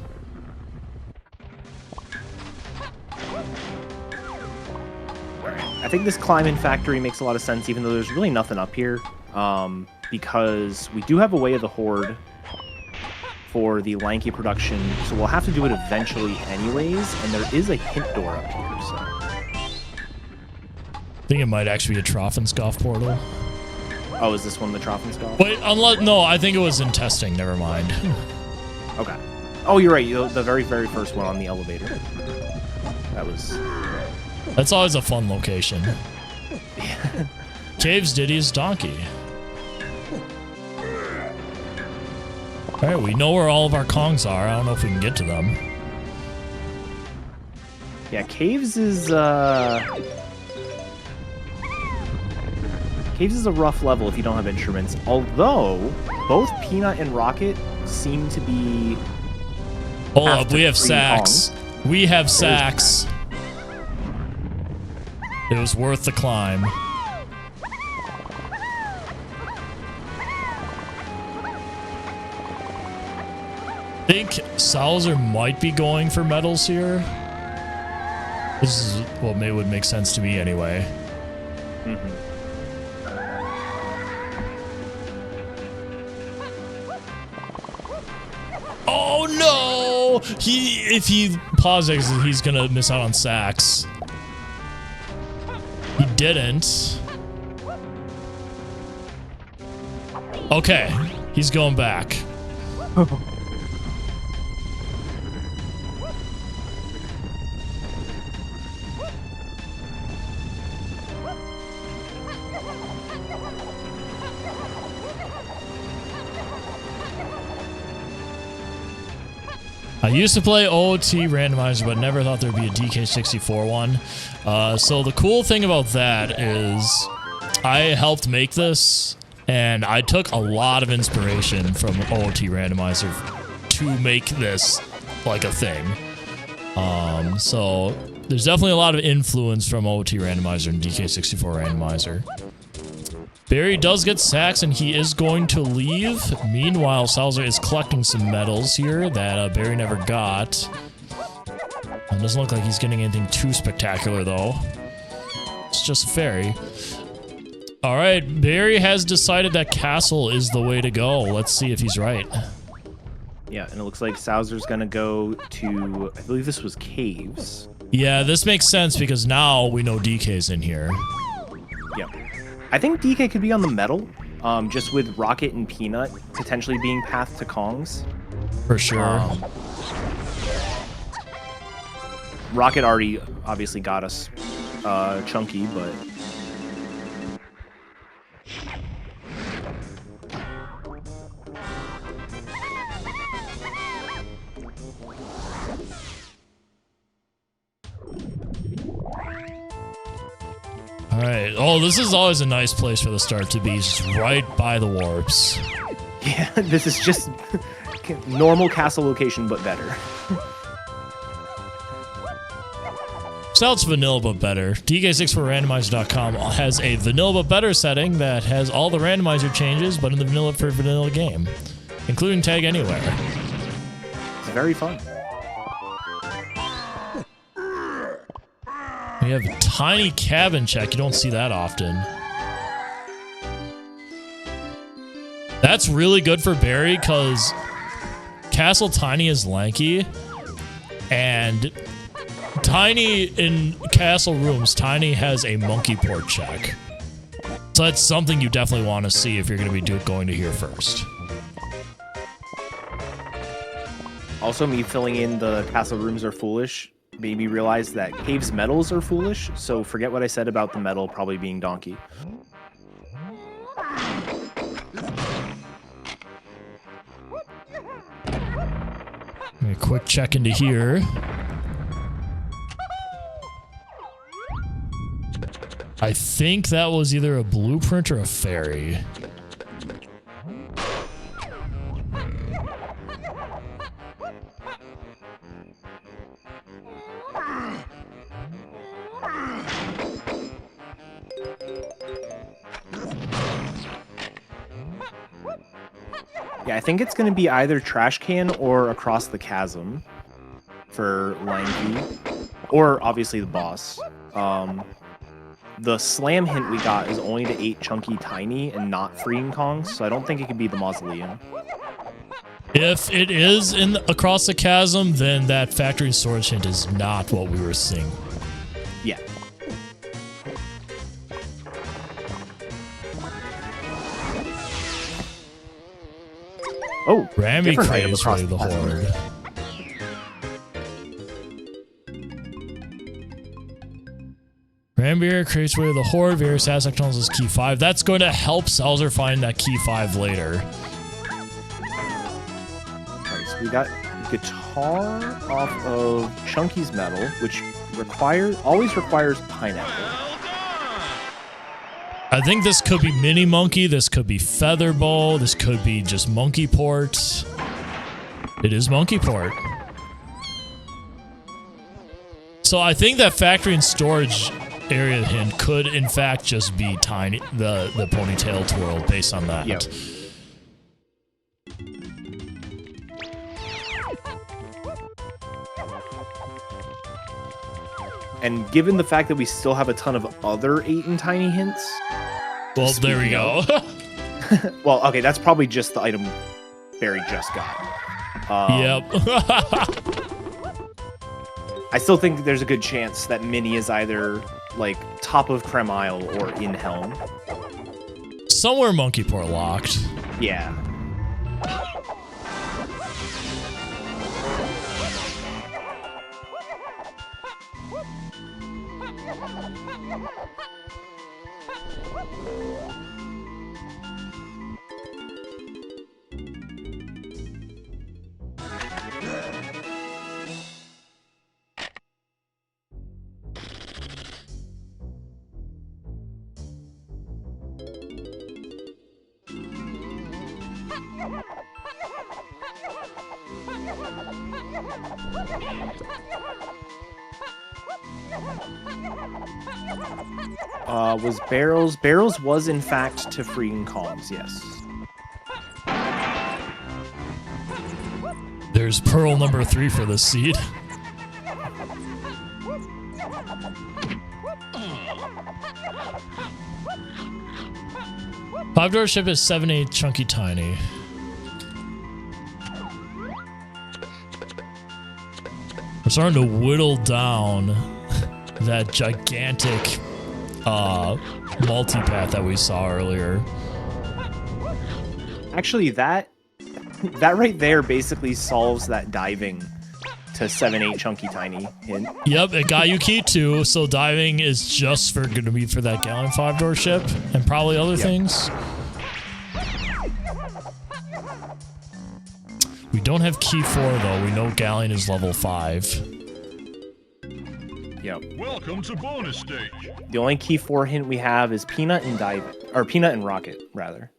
Speaker 2: I think this climb-in factory makes a lot of sense, even though there's really nothing up here. Because we do have a Way of the Horde for the Lanky production, so we'll have to do it eventually anyways, and there is a hint door up here, so...
Speaker 1: I think it might actually be a Trophenscoff portal.
Speaker 2: Oh, is this one the Trophenscoff?
Speaker 1: Wait, no, I think it was in testing, never mind.
Speaker 2: Okay. Oh, you're right, the very, very first one on the elevator. That was...
Speaker 1: That's always a fun location. Caves Diddy's donkey. Alright, we know where all of our Kongs are. I don't know if we can get to them.
Speaker 2: Yeah, Caves is, Caves is a rough level if you don't have instruments, although both Peanut and Rocket seem to be
Speaker 1: Hold up, we have sax. We have sax. It was worth the climb. I think Sowser might be going for medals here. This is what would make sense to me anyway.
Speaker 2: Mm-hmm.
Speaker 1: Oh no! If he pauses, he's gonna miss out on sax. He didn't. Okay, he's going back. I used to play OT Randomizer, but never thought there'd be a DK64 one. So the cool thing about that is I helped make this, and I took a lot of inspiration from OT Randomizer to make this like a thing. So there's definitely a lot of influence from OT Randomizer and DK64 Randomizer. Barry does get sax, and he is going to leave. Meanwhile, Sowser is collecting some medals here that Barry never got. It doesn't look like he's getting anything too spectacular, though. It's just a fairy. All right, Barry has decided that castle is the way to go. Let's see if he's right.
Speaker 2: Yeah, and it looks like Sowser's gonna go to, I believe this was caves.
Speaker 1: Yeah, this makes sense because now we know DK's in here.
Speaker 2: Yep. I think DK could be on the metal, just with Rocket and Peanut potentially being path to Kongs.
Speaker 1: For sure.
Speaker 2: Rocket already obviously got us Chunky, but...
Speaker 1: All right. Oh, this is always a nice place for the start to be, just right by the warps.
Speaker 2: Yeah, this is just normal castle location, but better.
Speaker 1: Sounds vanilla but better. DK64Randomizer.com has a vanilla but better setting that has all the randomizer changes, but in the vanilla game, including tag anywhere.
Speaker 2: It's very fun.
Speaker 1: We have a tiny cabin check. You don't see that often. That's really good for Barry because Castle Tiny is lanky, and Tiny in castle rooms, Tiny has a Monkeyport check. So that's something you definitely want to see if you're going to be going to here first.
Speaker 2: Also, me filling in the castle rooms are foolish made me realize that Cave's medals are foolish, so forget what I said about the medal probably being Donkey.
Speaker 1: A quick check into here. I think that was either a blueprint or a fairy.
Speaker 2: Yeah, I think it's going to be either Trash Can or Across the Chasm for Lanky, or obviously the boss. The slam hint we got is only to 8 Chunky Tiny and not freeing Kongs, so I don't think it could be the Mausoleum.
Speaker 1: If it is in Across the Chasm, then that factory sword hint is not what we were seeing.
Speaker 2: Yeah. Oh,
Speaker 1: Rammy
Speaker 2: different
Speaker 1: Crate
Speaker 2: item
Speaker 1: is
Speaker 2: across
Speaker 1: really the
Speaker 2: chasm.
Speaker 1: horde. Rambier creates where the horde, various Aztec tunnels is key 5. That's going to help Sowser find that key 5 later.
Speaker 2: Alright, so we got guitar off of Chunky's medal, which always requires pineapple.
Speaker 1: I think this could be Mini Monkey, this could be Featherbow, this could be just Monkeyport. It is Monkeyport. So I think that factory and storage area hint could in fact just be tiny, the ponytail twirl based on that.
Speaker 2: Yep. And given the fact that we still have a ton of other 8 and tiny hints.
Speaker 1: Well, there we go.
Speaker 2: Well, okay, that's probably just the item Barry just got.
Speaker 1: Yep.
Speaker 2: I still think there's a good chance that Minnie is either like top of Creme Isle or in Helm.
Speaker 1: Somewhere Monkeyport locked.
Speaker 2: Yeah. Was Barrels? Barrels was in fact to freeing Kongs, yes.
Speaker 1: There's pearl number 3 for the seed. Five-door ship is 7-8 chunky tiny. We're starting to whittle down that gigantic multipath that we saw earlier.
Speaker 2: Actually, that right there basically solves that diving to 7-8 chunky tiny hint.
Speaker 1: Yep, it got you key too, so diving is just for gonna be for that Galleon 5-door ship and probably other things. We don't have key 4 though. We know Galleon is level 5.
Speaker 2: Yep.
Speaker 3: Welcome to bonus stage.
Speaker 2: The only key 4 hint we have is Peanut and Dive, or Peanut and Rocket, rather.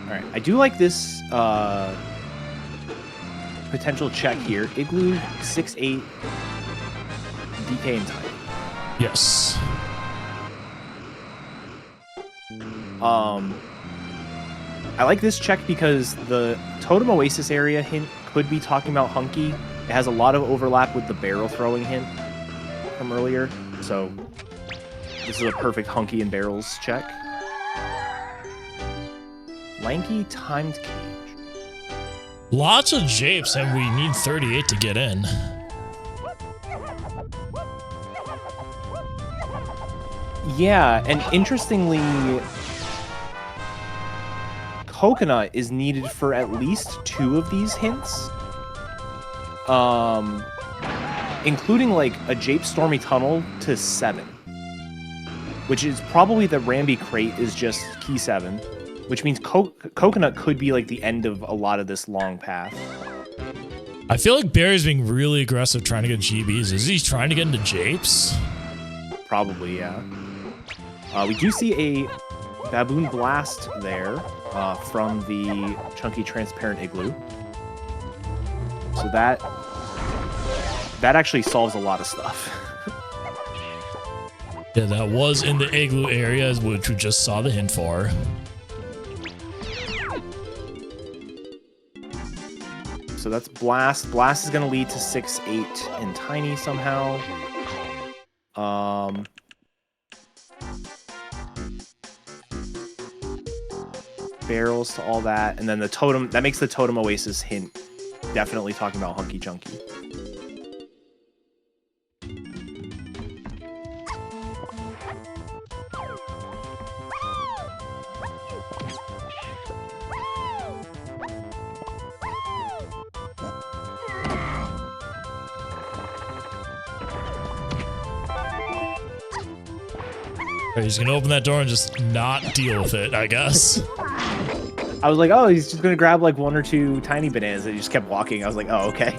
Speaker 2: Alright, I do like this potential check here. Igloo, 6-8, DK and Tiny.
Speaker 1: Yes.
Speaker 2: I like this check because the Totem Oasis area hint could be talking about Hunky. It has a lot of overlap with the barrel throwing hint from earlier, so this is a perfect Hunky and barrels check. Lanky timed cage.
Speaker 1: Lots of japes, and we need 38 to get in.
Speaker 2: Yeah, and interestingly, Coconut is needed for at least 2 of these hints. Including like a Jape Stormy Tunnel to 7. Which is probably the Ramby Crate is just key 7. Which means Coconut could be like the end of a lot of this long path.
Speaker 1: I feel like Barry's being really aggressive trying to get GBs. Is he trying to get into Japes?
Speaker 2: Probably, yeah. We do see a Baboon Blast there from the Chunky Transparent Igloo. So that actually solves a lot of stuff.
Speaker 1: Yeah, that was in the Igloo area, which we just saw the hint for.
Speaker 2: So that's Blast. Blast is going to lead to 6-8 and Tiny somehow. Barrels to all that. And then the Totem, that makes the Totem Oasis hint definitely talking about Hunky Chunky.
Speaker 1: Right, he's gonna open that door and just not deal with it, I guess.
Speaker 2: I was like, oh, he's just gonna grab like 1 or 2 tiny bananas, and he just kept walking. I was like, oh, okay.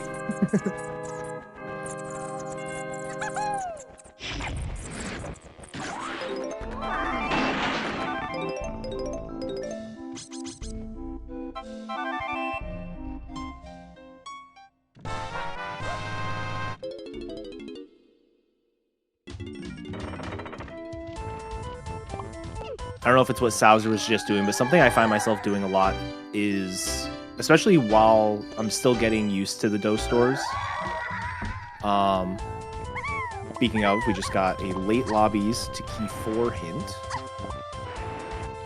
Speaker 2: I don't know if it's what Sowser was just doing, but something I find myself doing a lot is, especially while I'm still getting used to the dose doors. Speaking of, we just got a late lobbies to key 4 hint.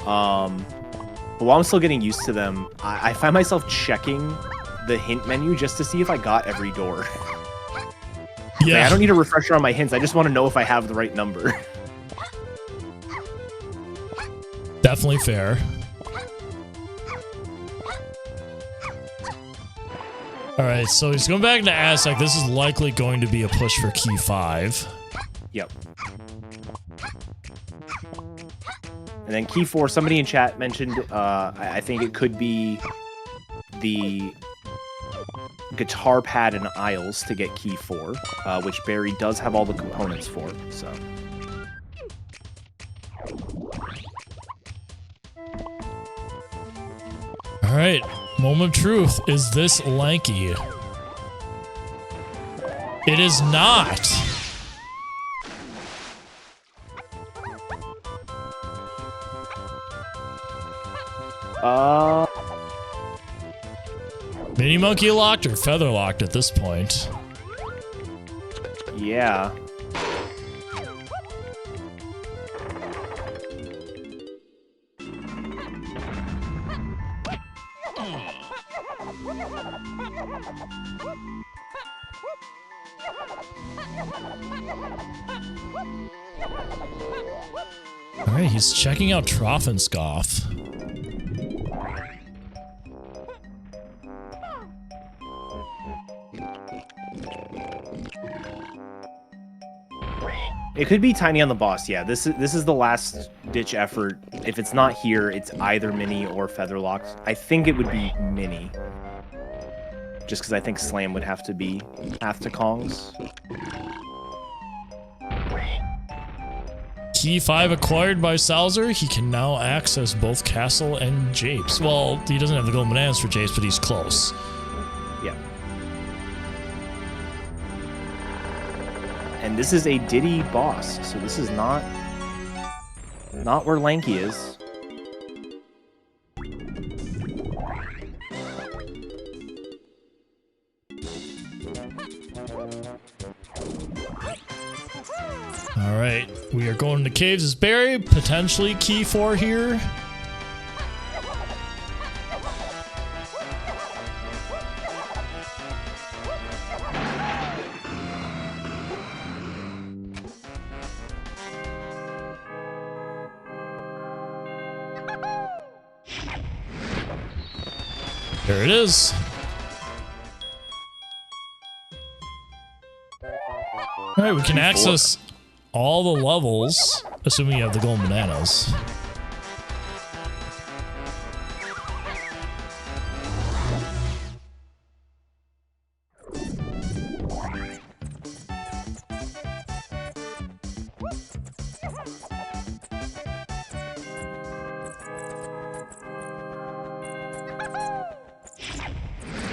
Speaker 2: But while I'm still getting used to them, I find myself checking the hint menu just to see if I got every door.
Speaker 1: Yeah.
Speaker 2: Like, I don't need a refresher on my hints. I just want to know if I have the right number.
Speaker 1: Definitely fair. Alright, so he's going back into Aztec. This is likely going to be a push for key 5.
Speaker 2: Yep. And then key 4, somebody in chat mentioned, I think it could be the guitar pad and aisles to get key 4, which Barrie does have all the components for, so...
Speaker 1: Alright, moment of truth. Is this lanky? It is not! Mini monkey locked or feather locked at this point?
Speaker 2: Yeah.
Speaker 1: Alright, he's checking out Trough and Scoff.
Speaker 2: It could be tiny on the boss, yeah. This is the last ditch effort. If it's not here, it's either mini or feather locked. I think it would be mini. Just because I think Slam would have to be path to Kongs.
Speaker 1: Key 5 acquired by Sowser. He can now access both Castle and Japes. Well, he doesn't have the golden bananas for Japes, but he's close.
Speaker 2: Yeah. And this is a Diddy boss, so this is not where Lanky is.
Speaker 1: Alright, we are going to caves as Barrie, potentially key 4 here. There it is. Alright, we can access all the levels, assuming you have the golden bananas.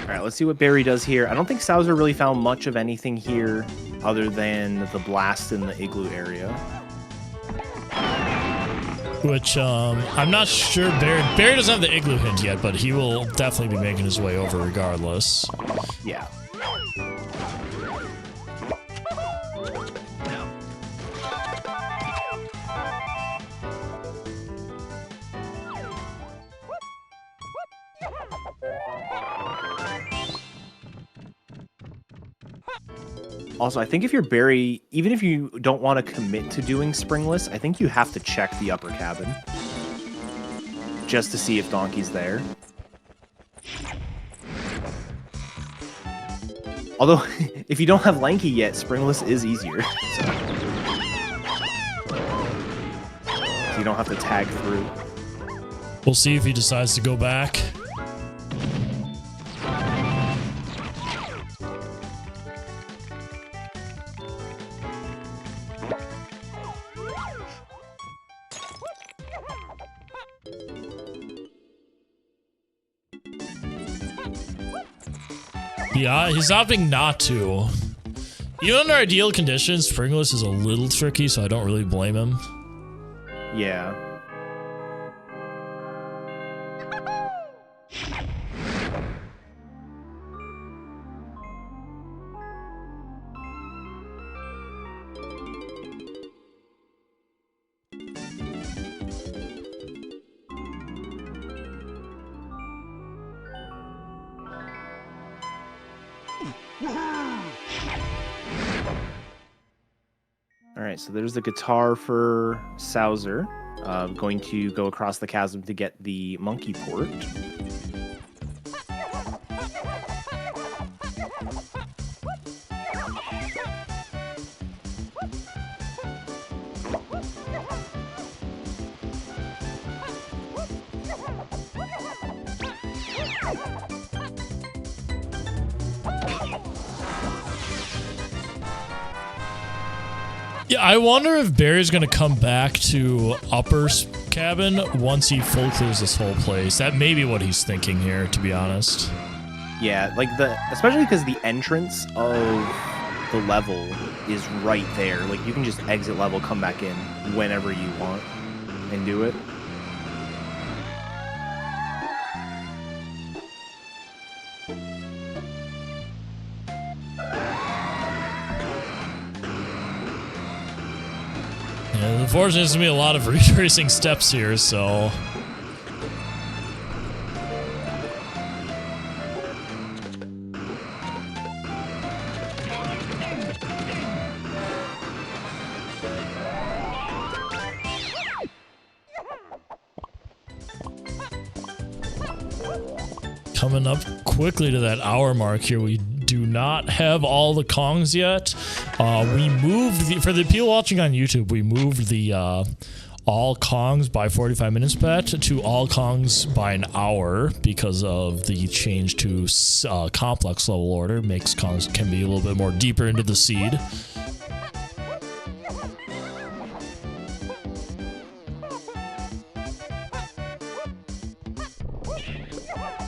Speaker 2: Alright, let's see what Barrie does here. I don't think Sowser really found much of anything here other than the blast in the igloo area.
Speaker 1: Which, I'm not sure. Barrie doesn't have the igloo hint yet, but he will definitely be making his way over regardless.
Speaker 2: Yeah. Also, I think if you're Barrie, even if you don't want to commit to doing springless, I think you have to check the upper cabin. Just to see if Donkey's there. Although, if you don't have Lanky yet, springless is easier. So. so you don't have to tag through.
Speaker 1: We'll see if he decides to go back. Yeah, he's opting not to. Even under ideal conditions, Springless is a little tricky, so I don't really blame him.
Speaker 2: Yeah. All right, so there's the guitar for Sowser. Going to go across the chasm to get the Monkeyport.
Speaker 1: Yeah, I wonder if Barry's gonna come back to upper cabin once he full clears this whole place. That may be what he's thinking here, to be honest.
Speaker 2: Yeah, like especially because the entrance of the level is right there. Like you can just exit level, come back in whenever you want, and do it.
Speaker 1: Yeah, unfortunately, there's gonna be a lot of retracing steps here, so. Coming up quickly to that hour mark here. We do not have all the Kongs yet. We moved for the people watching on YouTube, we moved the all Kongs by 45 minutes bet to all Kongs by an hour because of the change to complex level order. Makes Kongs can be a little bit more deeper into the seed.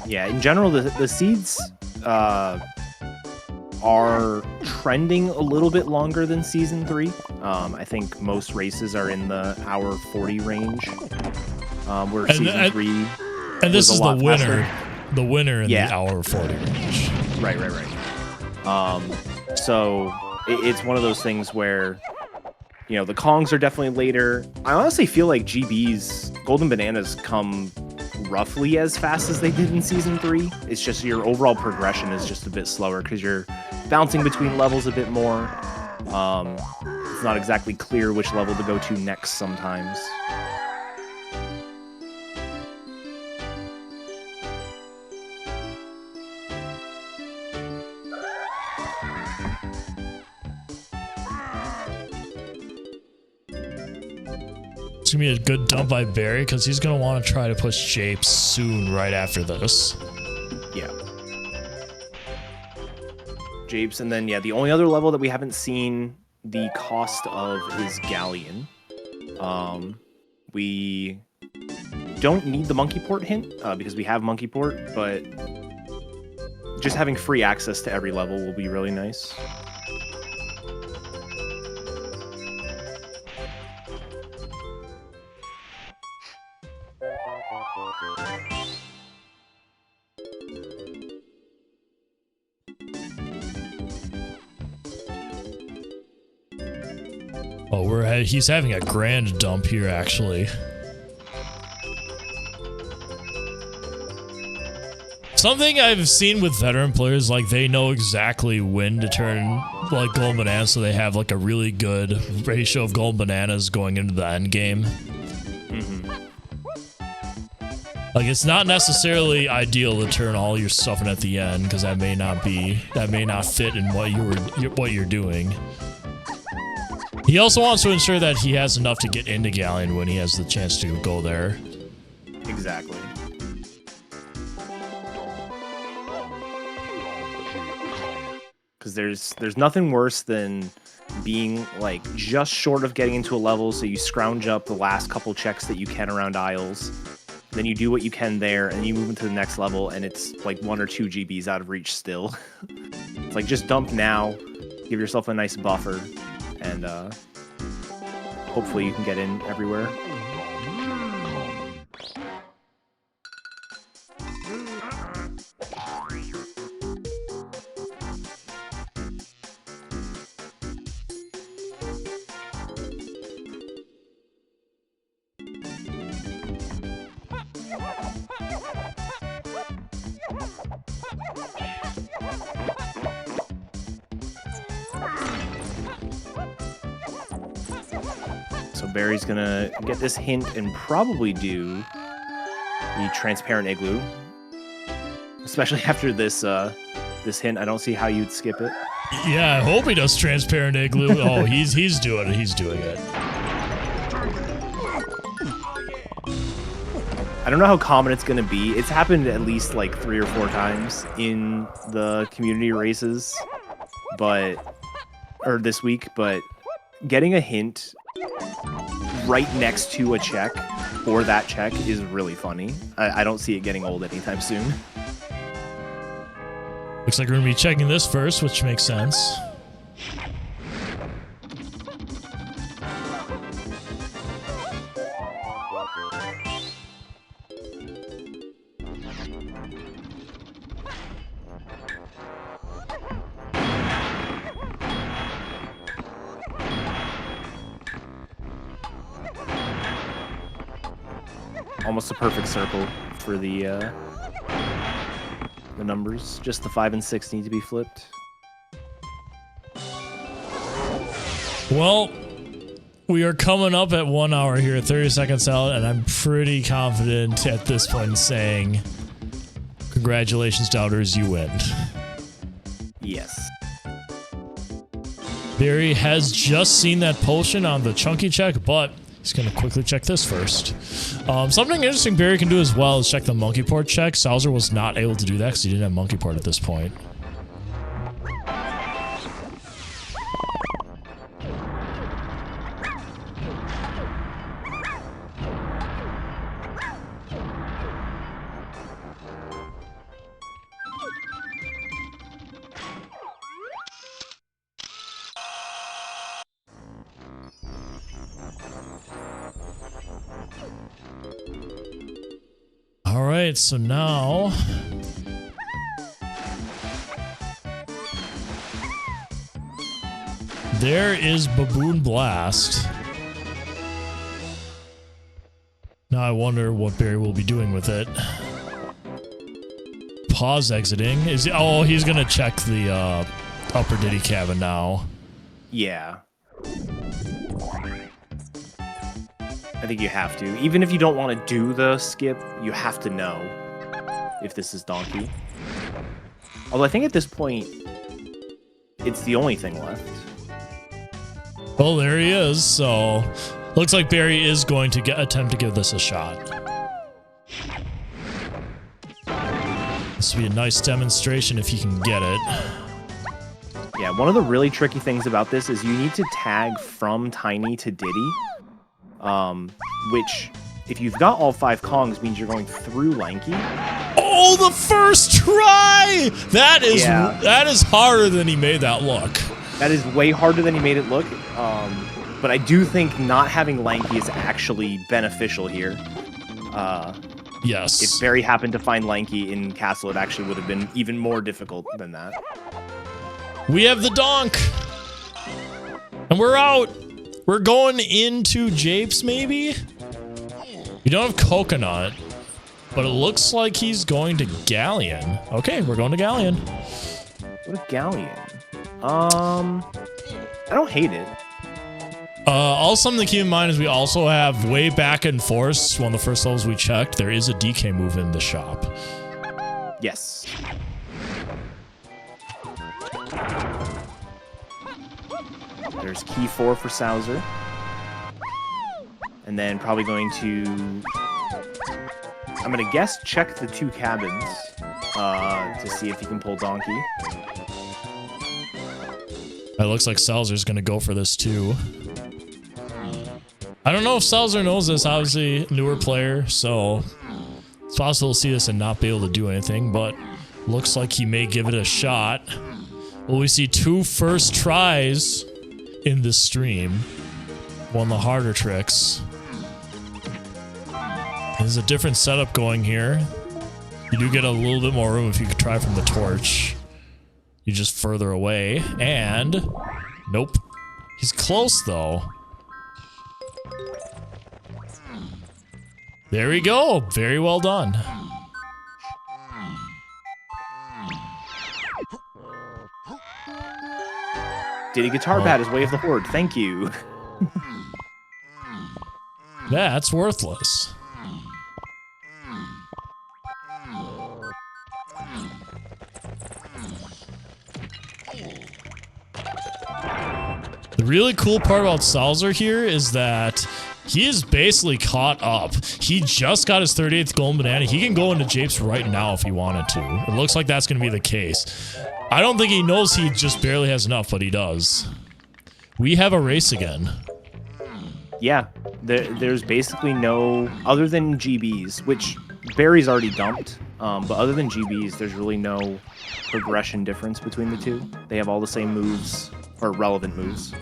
Speaker 2: Yeah, in general, the seeds are trending a little bit longer than Season 3. I think most races are in the hour 40 range, where Season 3
Speaker 1: and this is the winner.
Speaker 2: Faster.
Speaker 1: The winner in the hour 40 range.
Speaker 2: Right. So it's one of those things where, you know, the Kongs are definitely later. I honestly feel like GB's Golden Bananas come roughly as fast as they did in Season 3. It's just your overall progression is just a bit slower because you're bouncing between levels a bit more. It's not exactly clear which level to go to next sometimes.
Speaker 1: It's gonna be a good dump by Barry because he's gonna want to try to push Japes soon right after this.
Speaker 2: Yeah. Japes, and then yeah, the only other level that we haven't seen the cost of is Galleon. We don't need the Monkeyport hint because we have Monkeyport, but just having free access to every level will be really nice.
Speaker 1: Oh, he's having a grand dump here, actually. Something I've seen with veteran players, like they know exactly when to turn like golden bananas, so they have like a really good ratio of golden bananas going into the end game. Like it's not necessarily ideal to turn all your stuff in at the end because that may not fit in what you're doing. He also wants to ensure that he has enough to get into Galleon when he has the chance to go there.
Speaker 2: Exactly. Because there's nothing worse than being like just short of getting into a level, so you scrounge up the last couple checks that you can around aisles, then you do what you can there, and you move into the next level, and it's like 1 or 2 GBs out of reach still. It's like, just dump now, give yourself a nice buffer, and hopefully you can get in everywhere. So Barry's gonna get this hint and probably do the transparent igloo. Especially after this this hint, I don't see how you'd skip it.
Speaker 1: Yeah, I hope he does transparent igloo. Oh, he's doing it. He's doing it.
Speaker 2: I don't know how common it's gonna be. It's happened at least like 3 or 4 times in the community races, or this week, but getting a hint right next to a check for that check is really funny. I don't see it getting old anytime soon.
Speaker 1: Looks like we're going to be checking this first, which makes sense.
Speaker 2: Almost a perfect circle for the numbers. Just the 5 and 6 need to be flipped.
Speaker 1: Well, we are coming up at 1 hour here, 30 seconds out, and I'm pretty confident at this point in saying, congratulations, doubters, you win.
Speaker 2: Yes.
Speaker 1: Barry has just seen that potion on the chunky check, but he's going to quickly check this first. Something interesting Barry can do as well is check the Monkeyport check. Sowser was not able to do that because he didn't have Monkeyport at this point. All right, so now there is Baboon Blast. Now I wonder what Barry will be doing with it. Pause exiting. Oh, he's gonna check the upper Diddy cabin now.
Speaker 2: Yeah. I think you have to. Even if you don't want to do the skip, you have to know if this is Donkey. Although I think at this point, it's the only thing left.
Speaker 1: Well, there he is. So, looks like Barry is going to attempt to give this a shot. This will be a nice demonstration if he can get it.
Speaker 2: Yeah, one of the really tricky things about this is you need to tag from Tiny to Diddy. Which, if you've got all 5 Kongs, means you're going through Lanky.
Speaker 1: Oh, the first try! That is harder than he made that look.
Speaker 2: That is way harder than he made it look. But I do think not having Lanky is actually beneficial here.
Speaker 1: Yes.
Speaker 2: If Barry happened to find Lanky in Castle, it actually would have been even more difficult than that.
Speaker 1: We have the donk! And we're out! We're going into Japes, maybe? We don't have Coconut, but it looks like he's going to Galleon. Okay, we're going to Galleon.
Speaker 2: What a Galleon. I don't hate it.
Speaker 1: Also something to keep in mind is we also have way back and forth, one of the first levels we checked, there is a DK move in the shop.
Speaker 2: Yes. There's key 4 for Sowser. And then probably going to, I'm going to guess, check the 2 cabins to see if he can pull Donkey.
Speaker 1: It looks like Sowser's going to go for this too. I don't know if Sowser knows this, obviously newer player, so it's possible to see this and not be able to do anything, but looks like he may give it a shot. Well, we see 2 first tries in this stream. One of the harder tricks. There's a different setup going here. You do get a little bit more room if you could try from the torch. You're just further away, and nope. He's close though. There we go. Very well done.
Speaker 2: Diddy Guitar Pad is Way of the Horde. Thank you.
Speaker 1: Yeah, that's worthless. The really cool part about Sowser here is that he is basically caught up. He just got his 38th golden banana. He can go into Japes right now if he wanted to. It looks like that's going to be the case. I don't think he knows he just barely has enough, but he does. We have a race again.
Speaker 2: Yeah, there's basically no, other than GBs, which Barry's already dumped, but other than GBs, there's really no progression difference between the two. They have all the same moves, or relevant moves.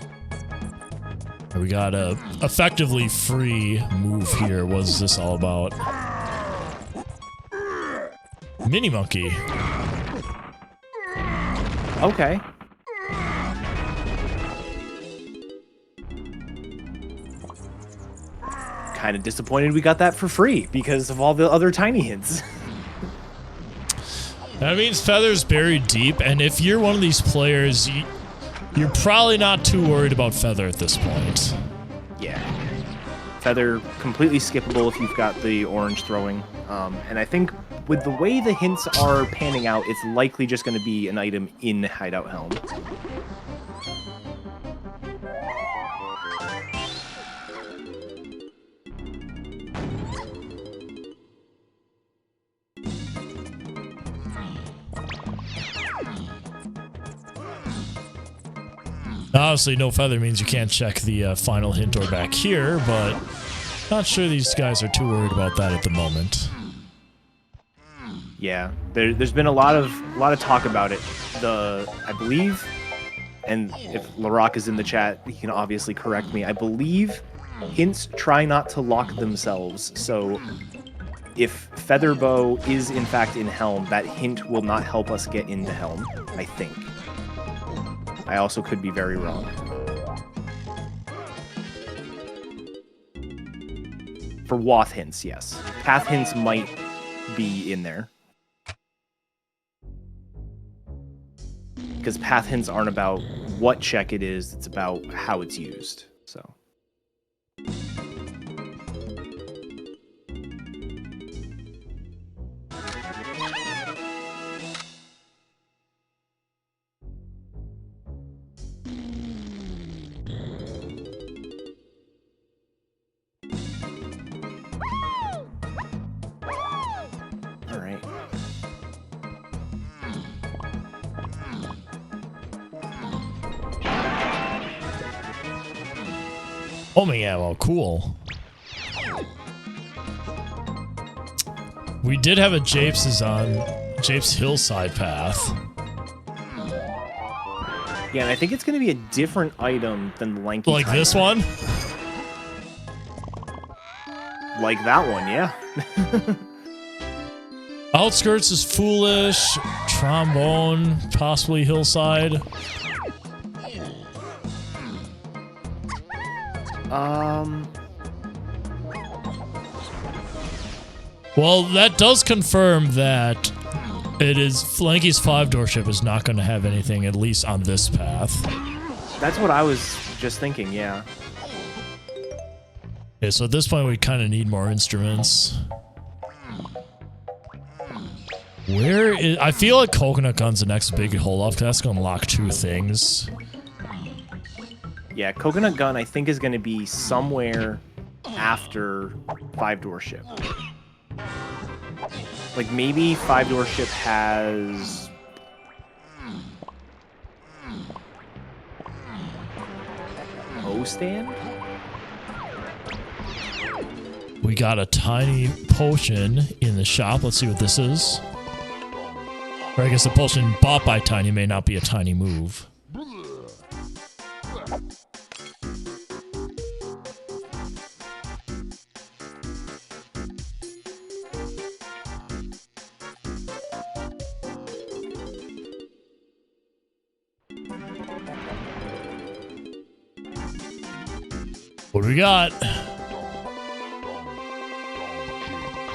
Speaker 1: We got a effectively free move here. What's this all about? Mini Monkey.
Speaker 2: Okay. Kind of disappointed we got that for free because of all the other tiny hints.
Speaker 1: That means Feather's buried deep, and if you're one of these players, you're probably not too worried about Feather at this point.
Speaker 2: Yeah. Feather, completely skippable if you've got the orange throwing. And I think with the way the hints are panning out, it's likely just going to be an item in Hideout Helm.
Speaker 1: Obviously, no Feather means you can't check the final hint or back here, but not sure these guys are too worried about that at the moment.
Speaker 2: Yeah, there's been a lot of talk about it. I believe, and if Larock is in the chat, he can obviously correct me. I believe hints try not to lock themselves, so if Feather Bow is in fact in Helm, that hint will not help us get into Helm, I think. I also could be very wrong. For Wath hints, yes. Path hints might be in there. Because path hints aren't about what check it is, it's about how it's used. So.
Speaker 1: Homing ammo, cool. We did have a Japes on Japes Hillside path.
Speaker 2: Yeah, and I think it's going to be a different item than the Lanky
Speaker 1: Like this one?
Speaker 2: Like that one, yeah.
Speaker 1: Outskirts is foolish. Trombone, possibly Hillside. Well, that does confirm that it is Lanky's 5-door ship is not going to have anything, at least on this path.
Speaker 2: That's what I was just thinking, yeah.
Speaker 1: Okay, so at this point we kind of need more instruments. Where is... I feel like Coconut Gun's the next big hold-off, because that's going to unlock 2 things.
Speaker 2: Yeah, Coconut Gun I think is going to be somewhere after 5-door ship. Like maybe 5-door ship has O stand?
Speaker 1: We got a tiny potion in the shop. Let's see what this is. Or I guess the potion bought by Tiny may not be a tiny move. What do we got?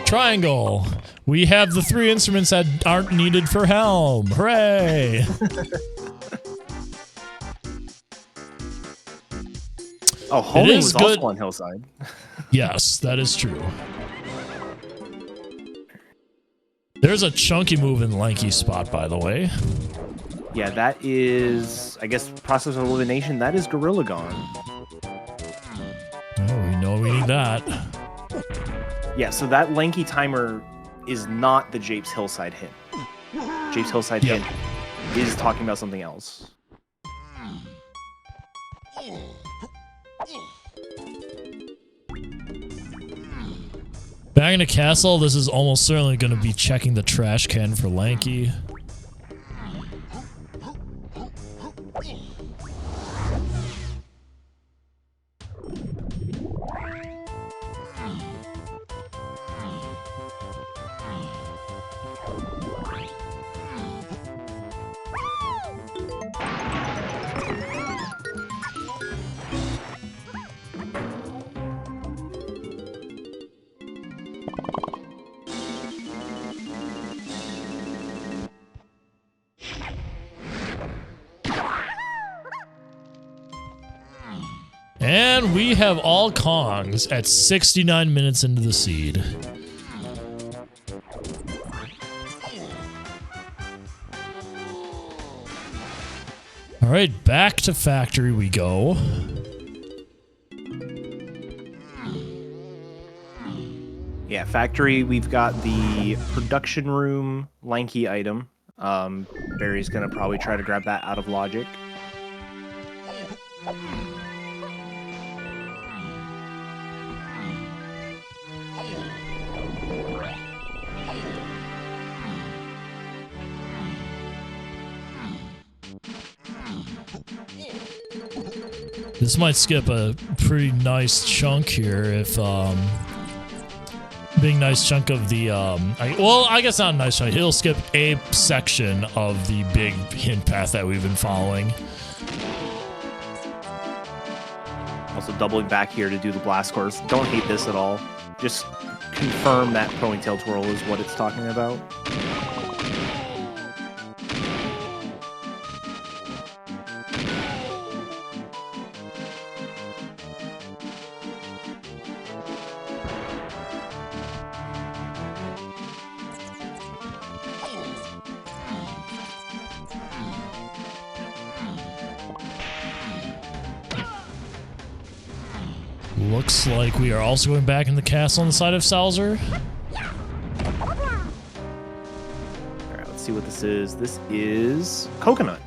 Speaker 1: Triangle. We have the 3 instruments that aren't needed for Helm. Hooray!
Speaker 2: Oh, homing was also on Hillside.
Speaker 1: Yes, that is true. There's a chunky move in Lanky spot, by the way.
Speaker 2: Yeah, that is, I guess, process of elimination. That is Gorilla Gone.
Speaker 1: Oh, we know we need that.
Speaker 2: Yeah, so that Lanky timer is not the Japes Hillside hint. Japes Hillside hint is talking about something else.
Speaker 1: Back in the castle, this is almost certainly going to be checking the trash can for Lanky. And we have all Kongs at 69 minutes into the seed. All right, back to factory we go.
Speaker 2: Yeah, factory, we've got the production room Lanky item. Barry's gonna probably try to grab that out of logic.
Speaker 1: This might skip a pretty nice chunk here if, big nice chunk of the, well, I guess not a nice chunk. He'll skip a section of the big hint path that we've been following.
Speaker 2: Also doubling back here to do the blast course. Don't hate this at all. Just confirm that ponytail twirl is what it's talking about.
Speaker 1: Looks like we are also going back in the castle on the side of Sowser.
Speaker 2: Alright, let's see what this is. This is Coconut.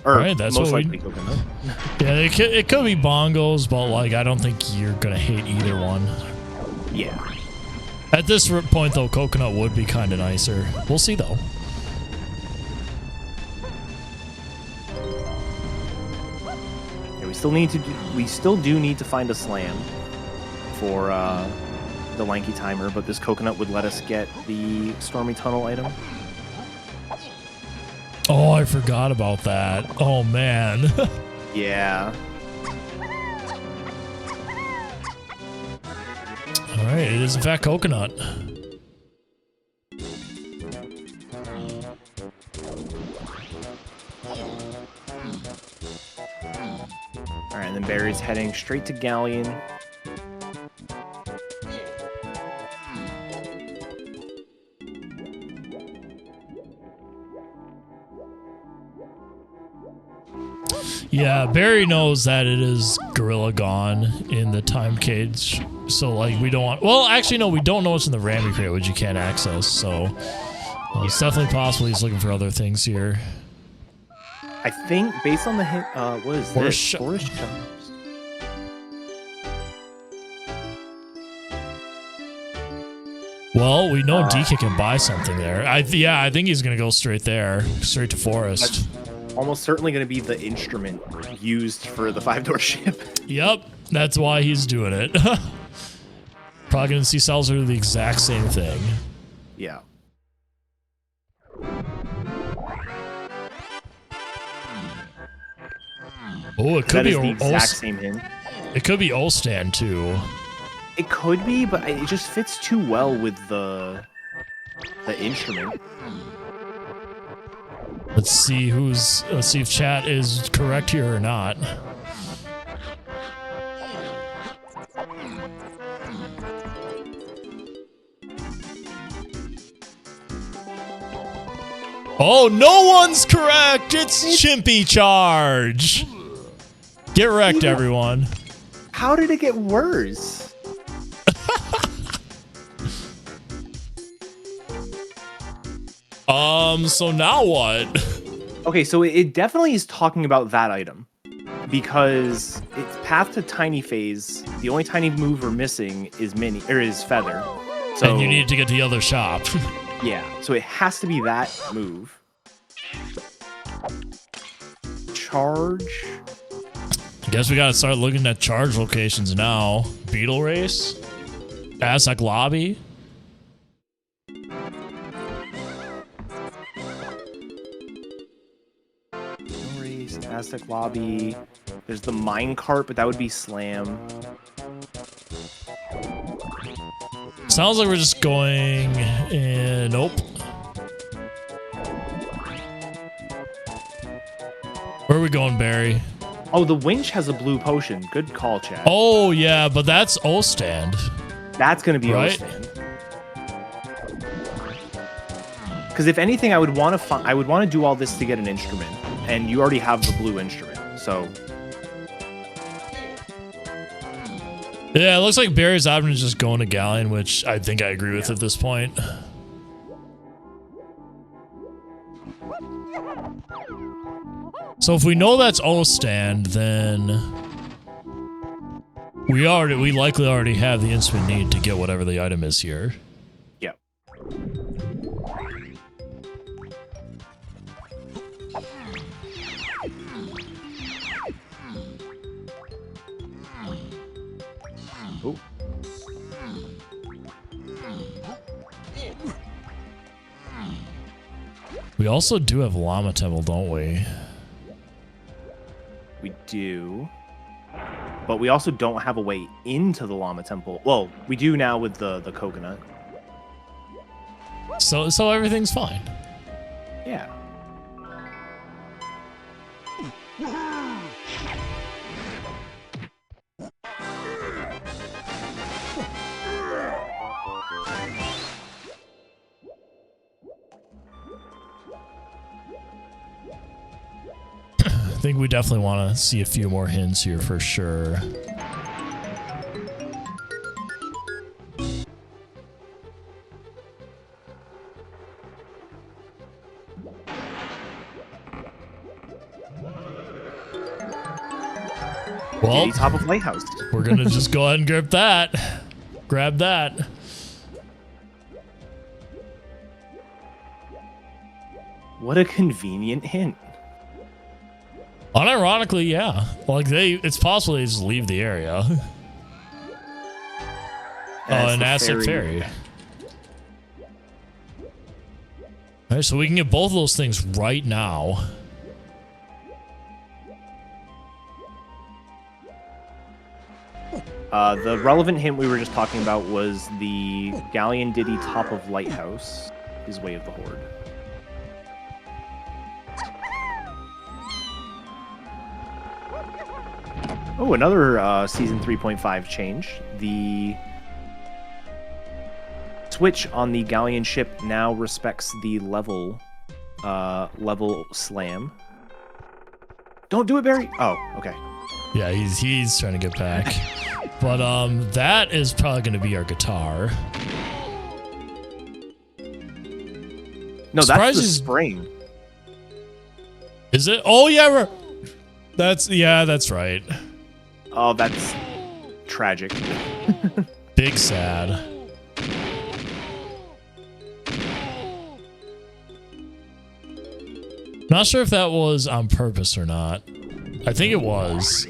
Speaker 2: Or
Speaker 1: right, that's
Speaker 2: most
Speaker 1: what
Speaker 2: likely Coconut.
Speaker 1: Yeah, it could be bongos, but like I don't think you're gonna hate either one.
Speaker 2: Yeah.
Speaker 1: At this point though, Coconut would be kind of nicer. We'll see though.
Speaker 2: We still do need to find a slam for the Lanky timer, but this Coconut would let us get the Stormy Tunnel item.
Speaker 1: Oh, I forgot about that. Oh man.
Speaker 2: Yeah.
Speaker 1: All right, it is in fact Coconut.
Speaker 2: Alright, and then Barry's heading straight to Galleon.
Speaker 1: Yeah, Barry knows that it is Gorilla Gone in the time cage. So, like, we don't want... Well, actually, no, we don't know what's in the Rammy crate, which you can't access. So, it's definitely possible he's looking for other things here.
Speaker 2: I think, based on the hint... what is this? Forest Shops.
Speaker 1: Well, we know DK can buy something there. I think he's going to go straight there. Straight to Forest.
Speaker 2: That's almost certainly going to be the instrument used for the 5-door ship.
Speaker 1: Yep, that's why he's doing it. Probably going to see Sowser do the exact same thing.
Speaker 2: Yeah.
Speaker 1: Oh, it could be
Speaker 2: the exact same hint.
Speaker 1: It could be Olstan too.
Speaker 2: It could be, but it just fits too well with the instrument.
Speaker 1: Let's see if chat is correct here or not. Oh, no one's correct. It's Chimpy Charge. Get wrecked, everyone.
Speaker 2: How did it get worse?
Speaker 1: So now what?
Speaker 2: Okay, so it definitely is talking about that item. Because its path to tiny phase, the only tiny move we're missing is feather. So
Speaker 1: and you need to get to the other shop.
Speaker 2: Yeah, so it has to be that move. Charge.
Speaker 1: I guess we gotta start looking at charge locations now. Beetle Race? Aztec Lobby?
Speaker 2: Aztec Lobby. There's the minecart, but that would be Slam.
Speaker 1: Sounds like we're just going in. Nope. Where are we going, Barry?
Speaker 2: Oh, the winch has a blue potion. Good call, Chad.
Speaker 1: Oh, yeah, but that's O-Stand.
Speaker 2: That's going to be
Speaker 1: right?
Speaker 2: O-Stand. Because if anything, I would want to do all this to get an instrument, and you already have the blue instrument, so.
Speaker 1: Yeah, it looks like Barry's option is just going to Galleon, which I think I agree with at this point. So if we know that's O-Stand, then we likely already have the instrument need to get whatever the item is here.
Speaker 2: Yep. Oh.
Speaker 1: We also do have Llama Temple, don't we?
Speaker 2: We do. But we also don't have a way into the Llama Temple. Well, we do now with the coconut.
Speaker 1: So everything's fine.
Speaker 2: Yeah.
Speaker 1: I think we definitely want to see a few more hints here for sure. Well,
Speaker 2: Diddy top of Lighthouse.
Speaker 1: We're gonna just go ahead and grab that. Grab that.
Speaker 2: What a convenient hint.
Speaker 1: Unironically, yeah. Like it's possible they just leave the area. An Aztec Ferry. Alright, so we can get both of those things right now.
Speaker 2: The relevant hint we were just talking about was the Galleon Diddy top of Lighthouse is Way of the Horde. Oh, another Season 3.5 change. The switch on the Galleon ship now respects the level slam. Don't do it, Barry. Oh, okay.
Speaker 1: Yeah, he's trying to get back. But that is probably going to be our guitar.
Speaker 2: No,
Speaker 1: Surprise
Speaker 2: that's the
Speaker 1: is-
Speaker 2: spring.
Speaker 1: Is it? Oh yeah, that's right.
Speaker 2: Oh, that's tragic.
Speaker 1: Big sad. Not sure if that was on purpose or not. I think it was.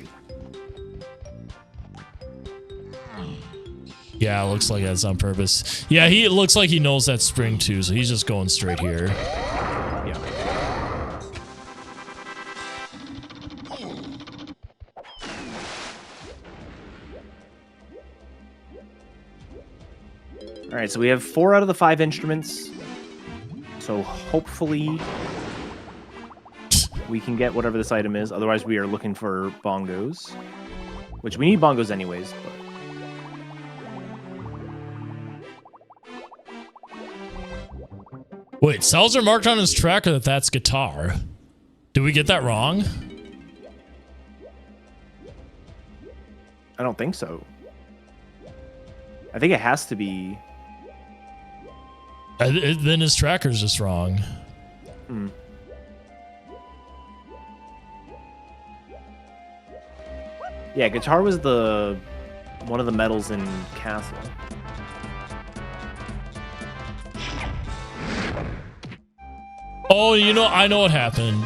Speaker 1: Yeah, it looks like that's on purpose. Yeah, it looks like he knows that spring too, so he's just going straight here.
Speaker 2: Yeah. All right, so we have 4 out of the 5 instruments. So hopefully we can get whatever this item is. Otherwise, we are looking for bongos, which we need bongos anyways. But
Speaker 1: wait, Sowser marked on his tracker that that's guitar. Did we get that wrong?
Speaker 2: I don't think so. I think it has to be.
Speaker 1: Then his tracker's just wrong.
Speaker 2: Hmm. Yeah, guitar was one of the medals in Castle.
Speaker 1: Oh, I know what happened.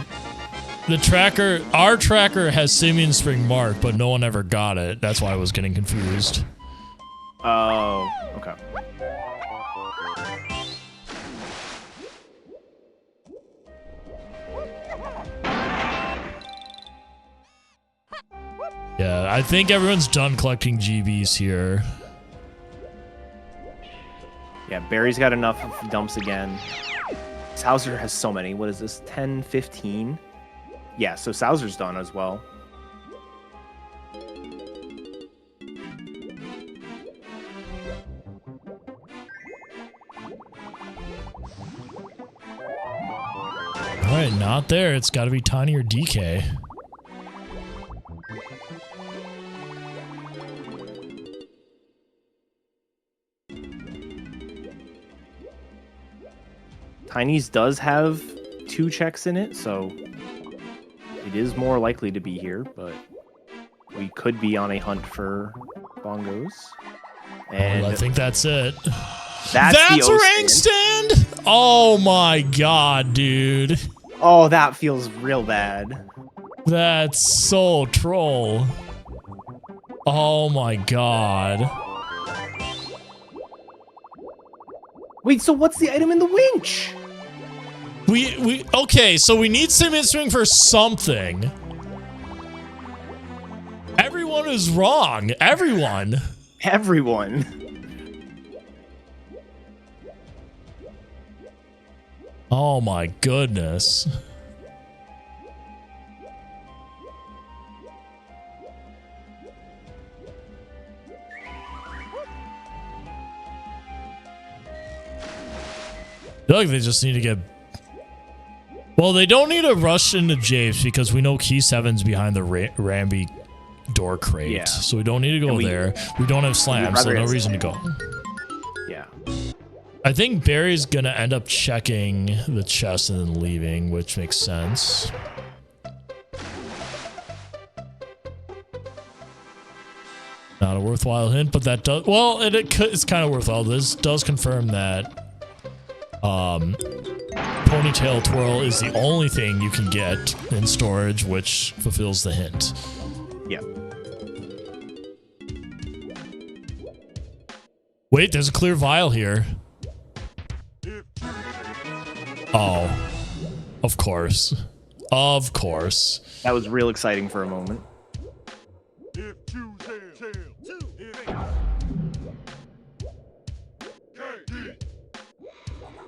Speaker 1: Our tracker has Simeon Spring marked, but no one ever got it. That's why I was getting confused.
Speaker 2: Oh, okay.
Speaker 1: Yeah, I think everyone's done collecting GBs here.
Speaker 2: Yeah, Barry's got enough if he dumps again. Sowser has so many. What is this? 10, 15? Yeah, so Sowser's done as well.
Speaker 1: All right, not there. It's got to be Tiny or DK.
Speaker 2: Tiny's does have 2 checks in it, so it is more likely to be here, but we could be on a hunt for bongos. And
Speaker 1: I think that's it.
Speaker 2: that's
Speaker 1: a
Speaker 2: the
Speaker 1: rank stand? Oh my god, dude.
Speaker 2: Oh, that feels real bad.
Speaker 1: That's so troll. Oh my god.
Speaker 2: Wait, so what's the item in the winch?
Speaker 1: Okay, so we need Simeon Spring for something. Everyone is wrong. Everyone. Oh my goodness. I feel like they just need to get... Well, they don't need to rush into Japes because we know Key 7's behind the Ramby door crate.
Speaker 2: Yeah.
Speaker 1: So we don't need to go there. We don't have slams, so no reason to go.
Speaker 2: Yeah.
Speaker 1: I think Barry's going to end up checking the chest and then leaving, which makes sense. Not a worthwhile hint, but that does... Well, it's kind of worthwhile. This does confirm that Ponytail Twirl is the only thing you can get in storage, which fulfills the hint.
Speaker 2: Yeah.
Speaker 1: Wait, there's a clear vial here. Oh, of course. Of course.
Speaker 2: That was real exciting for a moment.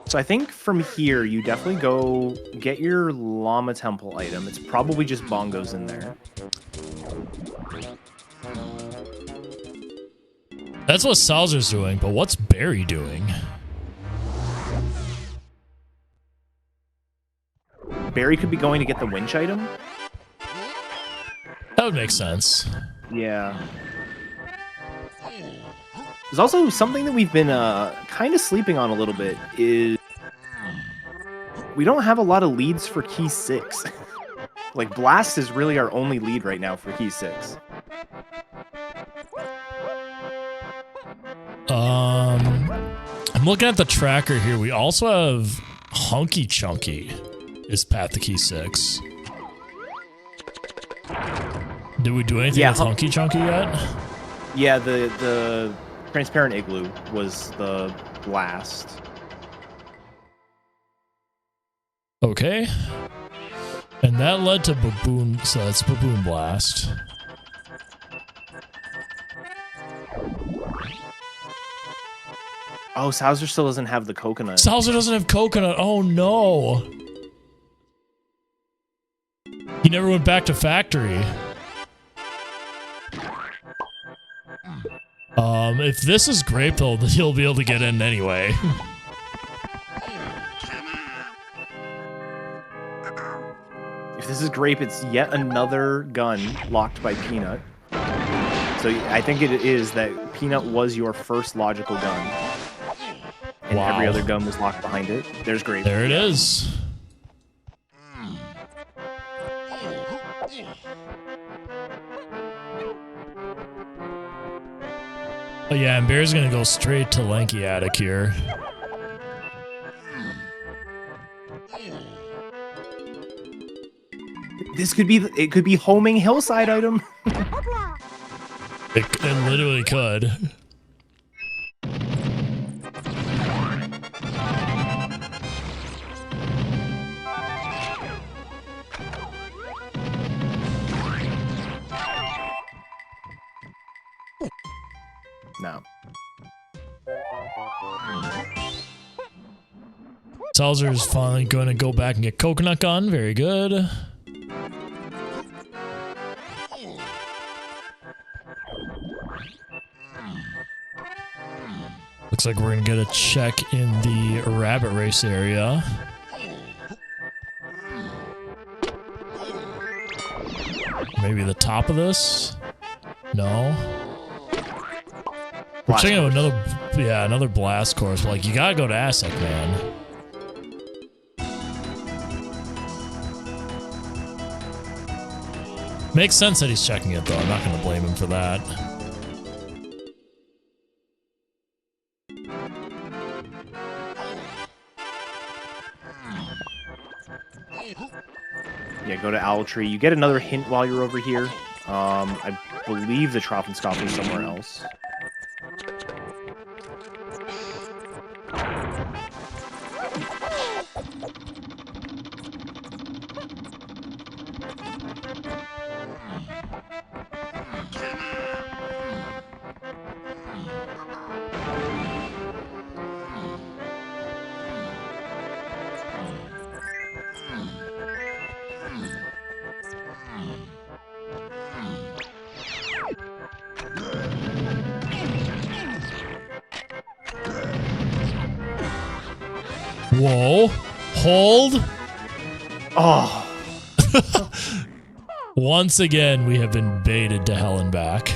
Speaker 2: So I think from here, you definitely go get your Llama Temple item. It's probably just bongos in there.
Speaker 1: That's what Sowser's doing, but what's Barry doing?
Speaker 2: Barry could be going to get the winch item.
Speaker 1: would make sense.
Speaker 2: Yeah. There's also something that we've been kind of sleeping on a little bit is we don't have a lot of leads for key 6. Like Blast is really our only lead right now for key 6.
Speaker 1: I'm looking at the tracker here. We also have Hunky Chunky is Path to Key 6. Did we do anything with Hunky Chunky yet?
Speaker 2: Yeah, the Transparent Igloo was the Blast.
Speaker 1: Okay. And that led to Baboon, so that's Baboon Blast.
Speaker 2: Oh, Sowser still doesn't have the coconut.
Speaker 1: Sowser doesn't have coconut. Oh no. He never went back to factory. If this is grape though, then he'll be able to get in anyway.
Speaker 2: If this is grape, it's yet another gun locked by Peanut. So I think it is that Peanut was your first logical gun. And every other gun was locked behind it. There's grape.
Speaker 1: There it is. Oh yeah, and Bear's gonna go straight to Lanky Attic here.
Speaker 2: This could be, it could be homing hillside item.
Speaker 1: It literally could.
Speaker 2: No.
Speaker 1: Sowser is finally going to go back and get Coconut Gun. Very good. Looks like we're going to get a check in the rabbit race area. Maybe the top of this? No. We're checking out another blast course. Like, you gotta go to Aztec, man. Makes sense that he's checking it, though. I'm not gonna blame him for that.
Speaker 2: Yeah, go to Owl Tree. You get another hint while you're over here. I believe the Trophenskopf is somewhere else.
Speaker 1: Whoa. Hold.
Speaker 2: Oh.
Speaker 1: Once again, we have been baited to hell and back.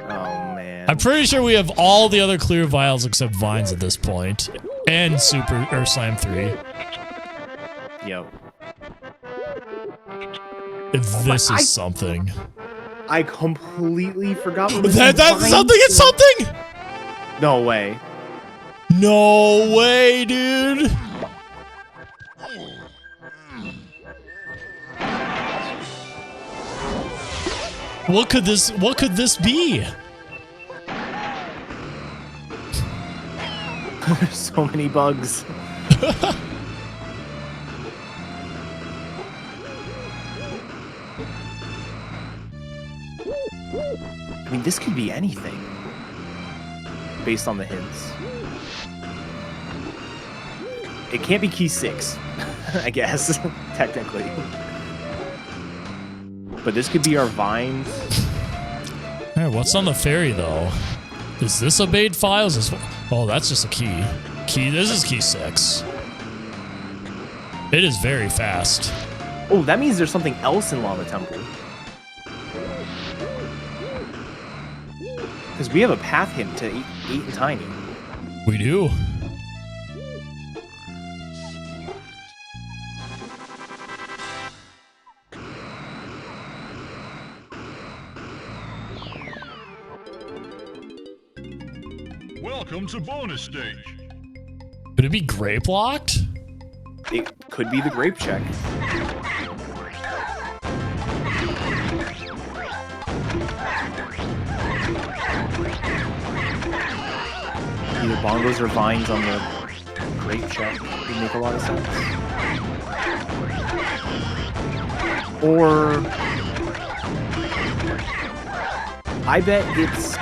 Speaker 2: Oh, man.
Speaker 1: I'm pretty sure we have all the other clear vials except Vines at this point. And Super, or Slime 3.
Speaker 2: Yep.
Speaker 1: This is something.
Speaker 2: I completely forgot.
Speaker 1: That's something, it's something!
Speaker 2: No way.
Speaker 1: No way, dude! What could this be?
Speaker 2: There's so many bugs. I mean, this could be anything based on the hints. It can't be key 6, I guess, technically. But this could be our vines.
Speaker 1: Hey, what's on the ferry, though? Is this a bait file? Is this... Oh, that's just a key. This is key 6. It is very fast.
Speaker 2: Oh, that means there's something else in Llama Temple. Because we have a path hint to 8 and Tiny.
Speaker 1: We do.
Speaker 3: Welcome to bonus stage.
Speaker 1: Could it be grape locked?
Speaker 2: It could be the grape check. Either bongos or vines on the grape check would make a lot of sense. Or I bet it's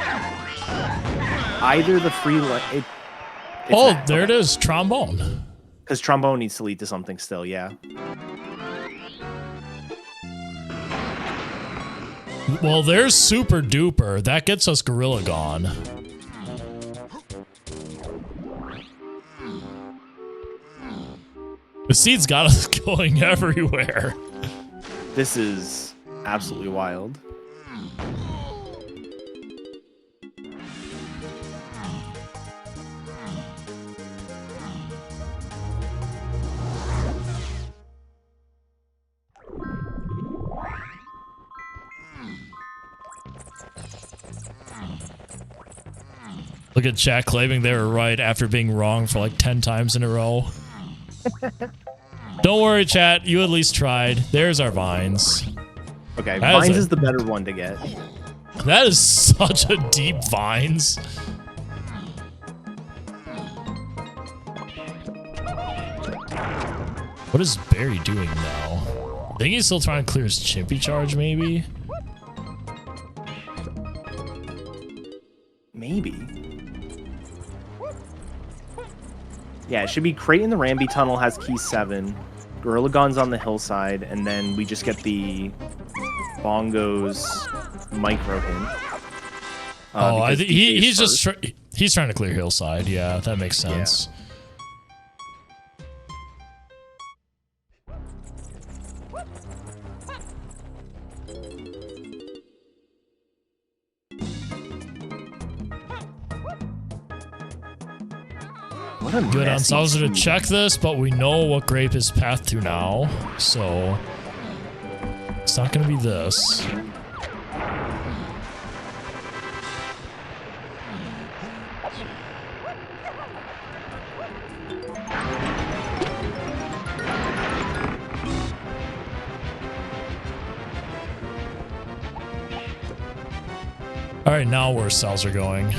Speaker 2: either the free.
Speaker 1: Oh, there it is, trombone.
Speaker 2: Because trombone needs to lead to something still, yeah.
Speaker 1: Well, there's super duper. That gets us Gorilla Gone. The seed's got us going everywhere.
Speaker 2: This is absolutely wild.
Speaker 1: Look at chat claiming they were right after being wrong for like 10 times in a row. Don't worry, chat. You at least tried. There's our vines.
Speaker 2: Okay, vines is the better one to get.
Speaker 1: That is such a deep vines. What is Barry doing now? I think he's still trying to clear his chimpy charge, maybe?
Speaker 2: Maybe. Yeah, it should be Crate in the Ramby Tunnel has key 7. Gorilla Gon's on the hillside, and then we just get the bongos micro hint.
Speaker 1: Oh, I think he's just he's trying to clear hillside. Yeah, that makes sense.
Speaker 2: Yeah.
Speaker 1: Good on Sowser to check this, but we know what grape is path to now, so it's not going to be this. All right, now where's Sowser going?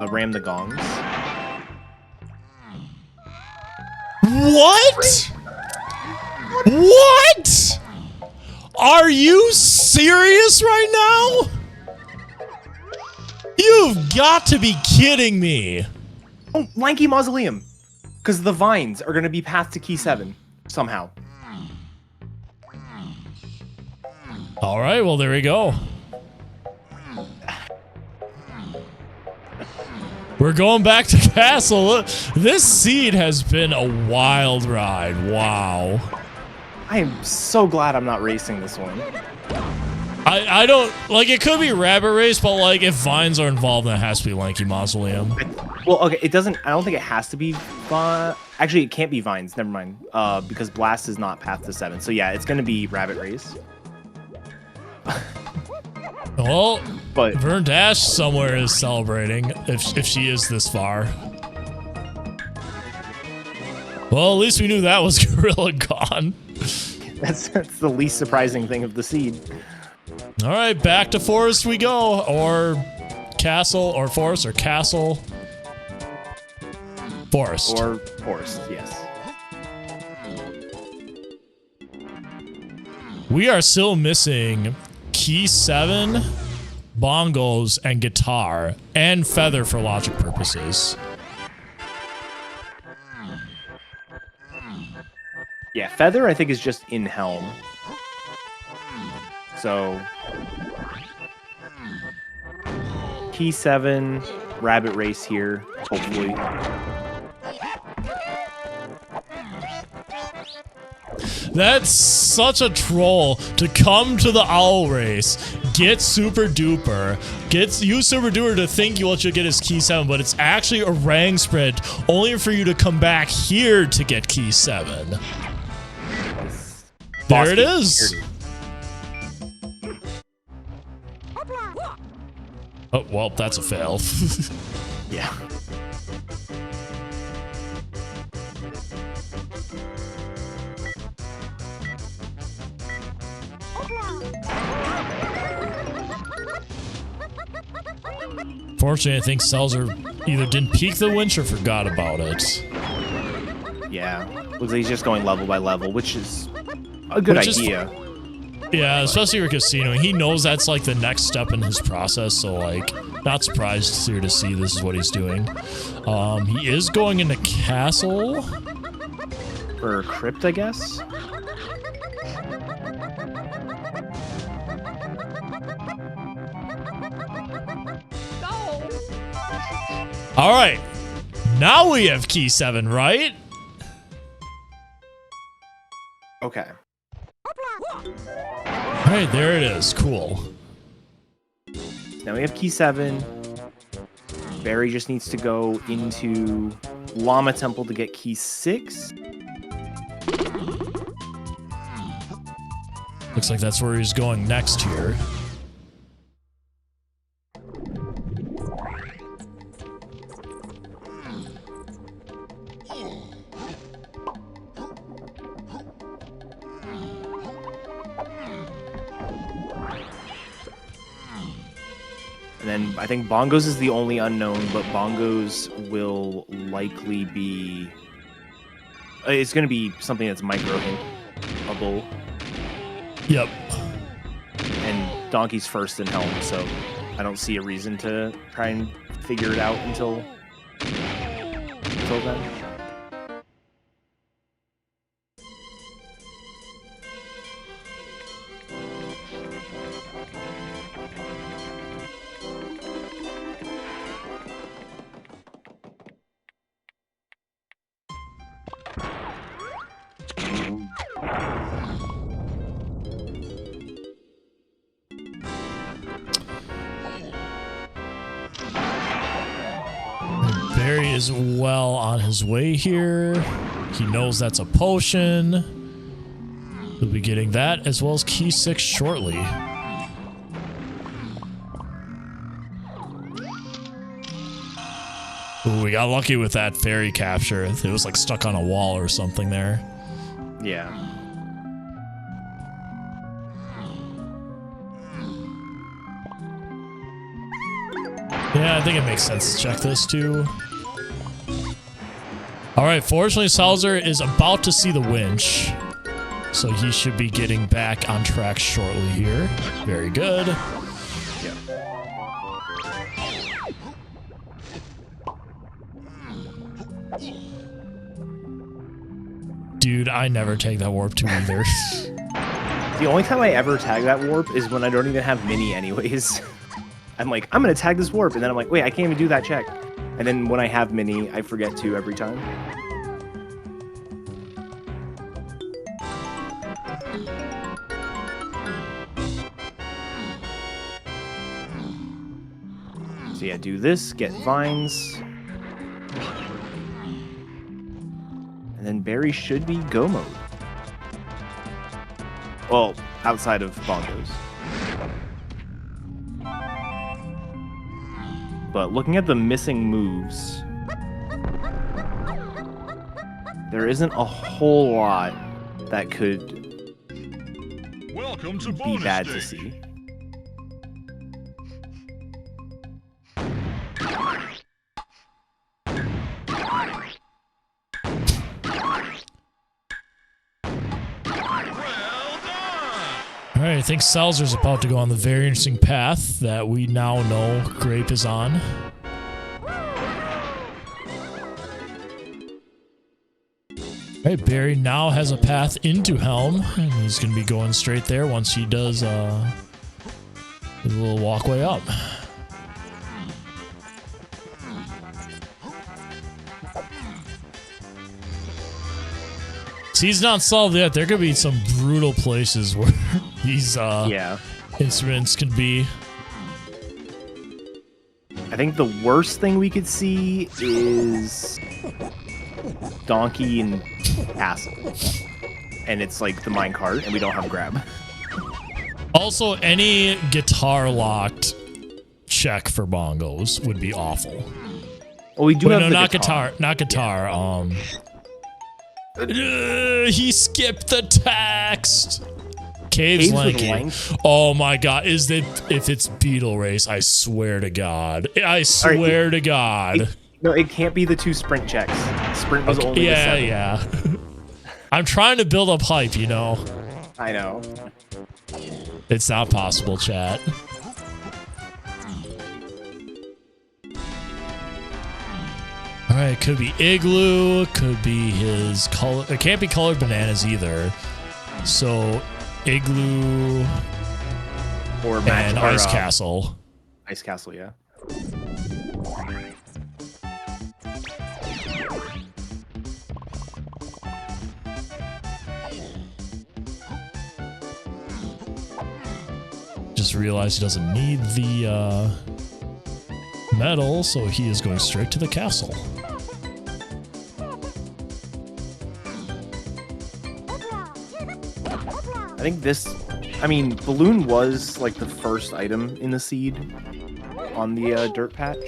Speaker 2: Ram the gongs.
Speaker 1: What? What? Are you serious right now? You've got to be kidding me.
Speaker 2: Oh, Lanky Mausoleum. Because the vines are going to be path to key 7 somehow.
Speaker 1: All right, well, there we go. We're going back to Castle. Look, this seed has been a wild ride. Wow.
Speaker 2: I am so glad I'm not racing this one.
Speaker 1: I don't, like, it could be Rabbit Race, but, like, if vines are involved, then it has to be Lanky Mausoleum.
Speaker 2: Well, okay, it doesn't, I don't think it has to be, actually, it can't be vines, never mind, because Blast is not path to 7. So, yeah, it's going to be Rabbit Race.
Speaker 1: Well,
Speaker 2: but
Speaker 1: Vern Dash somewhere is celebrating if she is this far. Well, at least we knew that was Gorilla Gone.
Speaker 2: That's the least surprising thing of the seed.
Speaker 1: All right, back to Forest we go, or Castle, or Forest, or Castle. Forest.
Speaker 2: Or Forest, yes.
Speaker 1: We are still missing key 7, bongos, and guitar, and feather for logic purposes.
Speaker 2: Yeah, feather I think is just in Helm. So key 7, Rabbit Race here, hopefully.
Speaker 1: That's such a troll to come to the owl race, get super duper, use super duper to think what you'll get is key 7, but it's actually a rank sprint only for you to come back here to get key 7. There it is. Oh, well, that's a fail.
Speaker 2: Yeah.
Speaker 1: Fortunately, I think Sowser either didn't peek the winch or forgot about it.
Speaker 2: Yeah. Looks like he's just going level by level, which is a good idea.
Speaker 1: Yeah, especially for Casino. He knows that's like the next step in his process, so like, not surprised here to see this is what he's doing. He is going into Castle.
Speaker 2: Or Crypt, I guess?
Speaker 1: All right, now we have key 7, right?
Speaker 2: Okay.
Speaker 1: All right, there it is. Cool.
Speaker 2: Now we have key 7. Barry just needs to go into Llama Temple to get key 6.
Speaker 1: Looks like that's where he's going next here.
Speaker 2: And then I think Bongos is the only unknown, but Bongos will likely be... It's going to be something that's micro-hintable.
Speaker 1: Yep.
Speaker 2: And Donkey's first in Helm, so I don't see a reason to try and figure it out until then.
Speaker 1: Barry is well on his way here. He knows that's a potion. He'll be getting that as well as key 6 shortly. Ooh, we got lucky with that fairy capture. It was like stuck on a wall or something there.
Speaker 2: Yeah.
Speaker 1: Yeah, I think it makes sense to check this too. Alright, fortunately Sowser is about to see the winch. So he should be getting back on track shortly here. Very good.
Speaker 2: Yeah.
Speaker 1: Dude, I never take that warp 2 either.
Speaker 2: The only time I ever tag that warp is when I don't even have mini anyways. I'm like, I'm going to tag this warp, and then I'm like, wait, I can't even do that check. And then when I have mini, I forget to every time. So yeah, do this, get vines. And then Barry should be go mode. Well, outside of Bongos. But looking at the missing moves, there isn't a whole lot that could
Speaker 3: Welcome to
Speaker 2: be bad to
Speaker 3: stage.
Speaker 2: see.
Speaker 1: Alright, I think Sowser's about to go on the very interesting path that we now know Grape is on. Alright, Barry now has a path into Helm, and he's going to be going straight there once he does a little walkway up. He's not solved yet. There could be some brutal places where these
Speaker 2: Yeah.
Speaker 1: instruments can be.
Speaker 2: I think the worst thing we could see is Donkey and Castle. And it's like the minecart, and we don't have grab.
Speaker 1: Also, any guitar locked check for bongos would be awful.
Speaker 2: Well, we do
Speaker 1: Wait,
Speaker 2: have
Speaker 1: no,
Speaker 2: the
Speaker 1: not guitar. Not guitar. He skipped the text. Caves lanky. Oh my god! Is it if it's Beetle Race? I swear to God. I swear to God.
Speaker 2: No, it can't be the 2 sprint checks. Sprint was only the 7.
Speaker 1: Yeah. I'm trying to build up hype, you know.
Speaker 2: I know.
Speaker 1: It's not possible, chat. All right, could be Igloo, could be his color. It can't be colored bananas either. So, Igloo and Ice Castle.
Speaker 2: Ice Castle, yeah.
Speaker 1: Just realized he doesn't need the metal, so he is going straight to the castle.
Speaker 2: I think this, I mean, Balloon was like the first item in the seed on the dirt patch.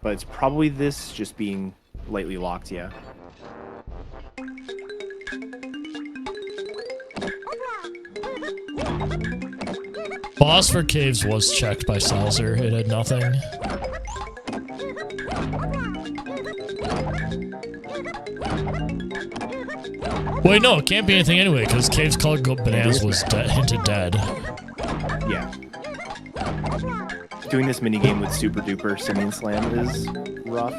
Speaker 2: But it's probably this just being lightly locked, yeah.
Speaker 1: Boss for Caves was checked by Sowser. It had nothing. Wait, no, it can't be anything anyway, because Caves colored bananas was hinted dead.
Speaker 2: Yeah. Doing this minigame with Super Duper Simian Slam is rough.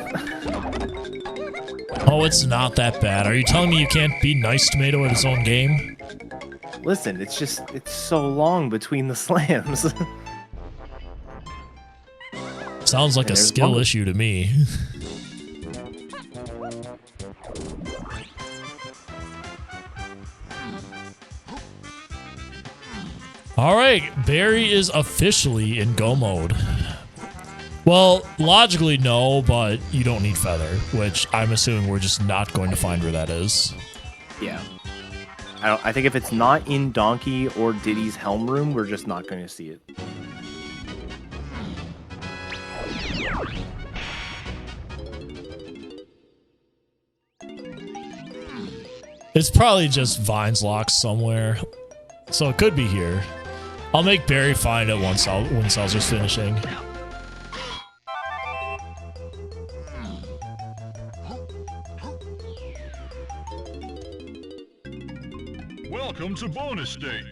Speaker 1: Oh, it's not that bad. Are you telling me you can't be Nice Tomato at his own game?
Speaker 2: Listen, it's so long between the slams.
Speaker 1: Sounds like a skill issue to me. All right, Barry is officially in go mode. Well, logically no, but you don't need Feather, which I'm assuming we're just not going to find where that is.
Speaker 2: Yeah. I think if it's not in Donkey or Diddy's helm room, we're just not going to see it.
Speaker 1: It's probably just Vines locked somewhere, so it could be here. I'll make Barry find it when Sowser's finishing.
Speaker 3: Welcome to bonus stage.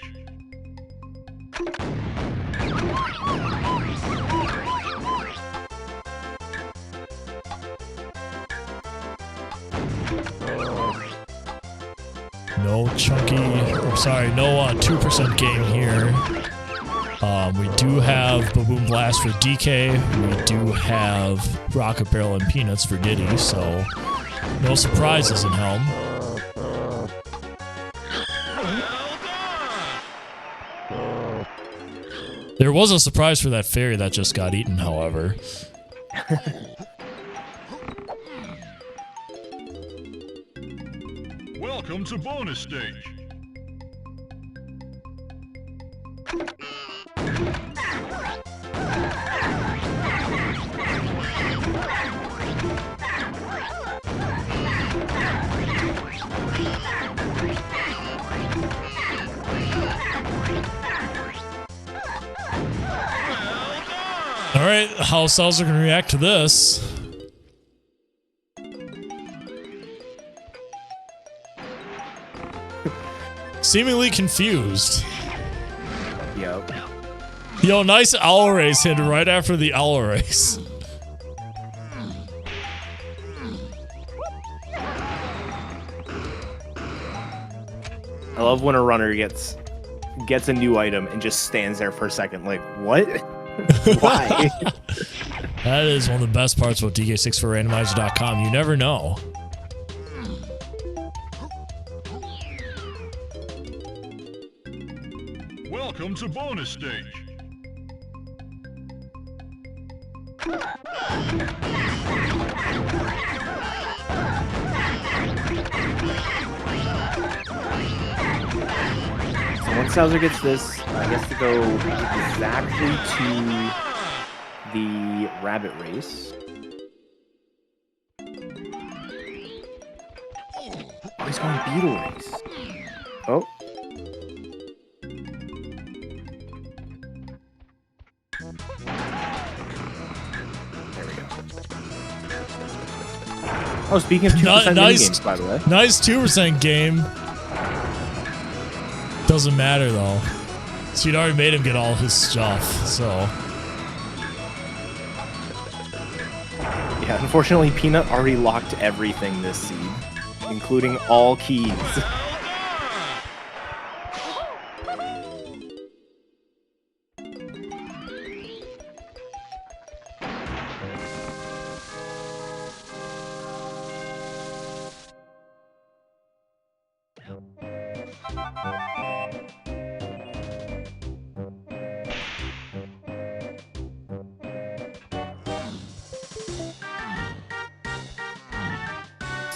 Speaker 1: No chunky, I'm sorry, no 2% game here. We do have Baboon Blast for DK. We do have Rocket Barrel and Peanuts for Diddy, so no surprises in Helm. There was a surprise for that fairy that just got eaten, however.
Speaker 3: Welcome to bonus stage.
Speaker 1: All right, how Sowser can react to this? Seemingly confused.
Speaker 2: Yep.
Speaker 1: Yo, nice owl race hit right after the owl race.
Speaker 2: I love when a runner gets a new item and just stands there for a second like, what? Why?
Speaker 1: That is one of the best parts about DK64 Randomizer.com. You never know.
Speaker 3: Welcome to bonus stage.
Speaker 2: So once Sowser gets this, he has to go exactly to the rabbit race. Oh, he's going beetle race. Oh. There we go. Oh, speaking of 2% minigames, by the way.
Speaker 1: Nice 2% game. Doesn't matter though. So you'd already made him get all his stuff, so.
Speaker 2: Yeah, unfortunately, Peanut already locked everything this seed, including all keys.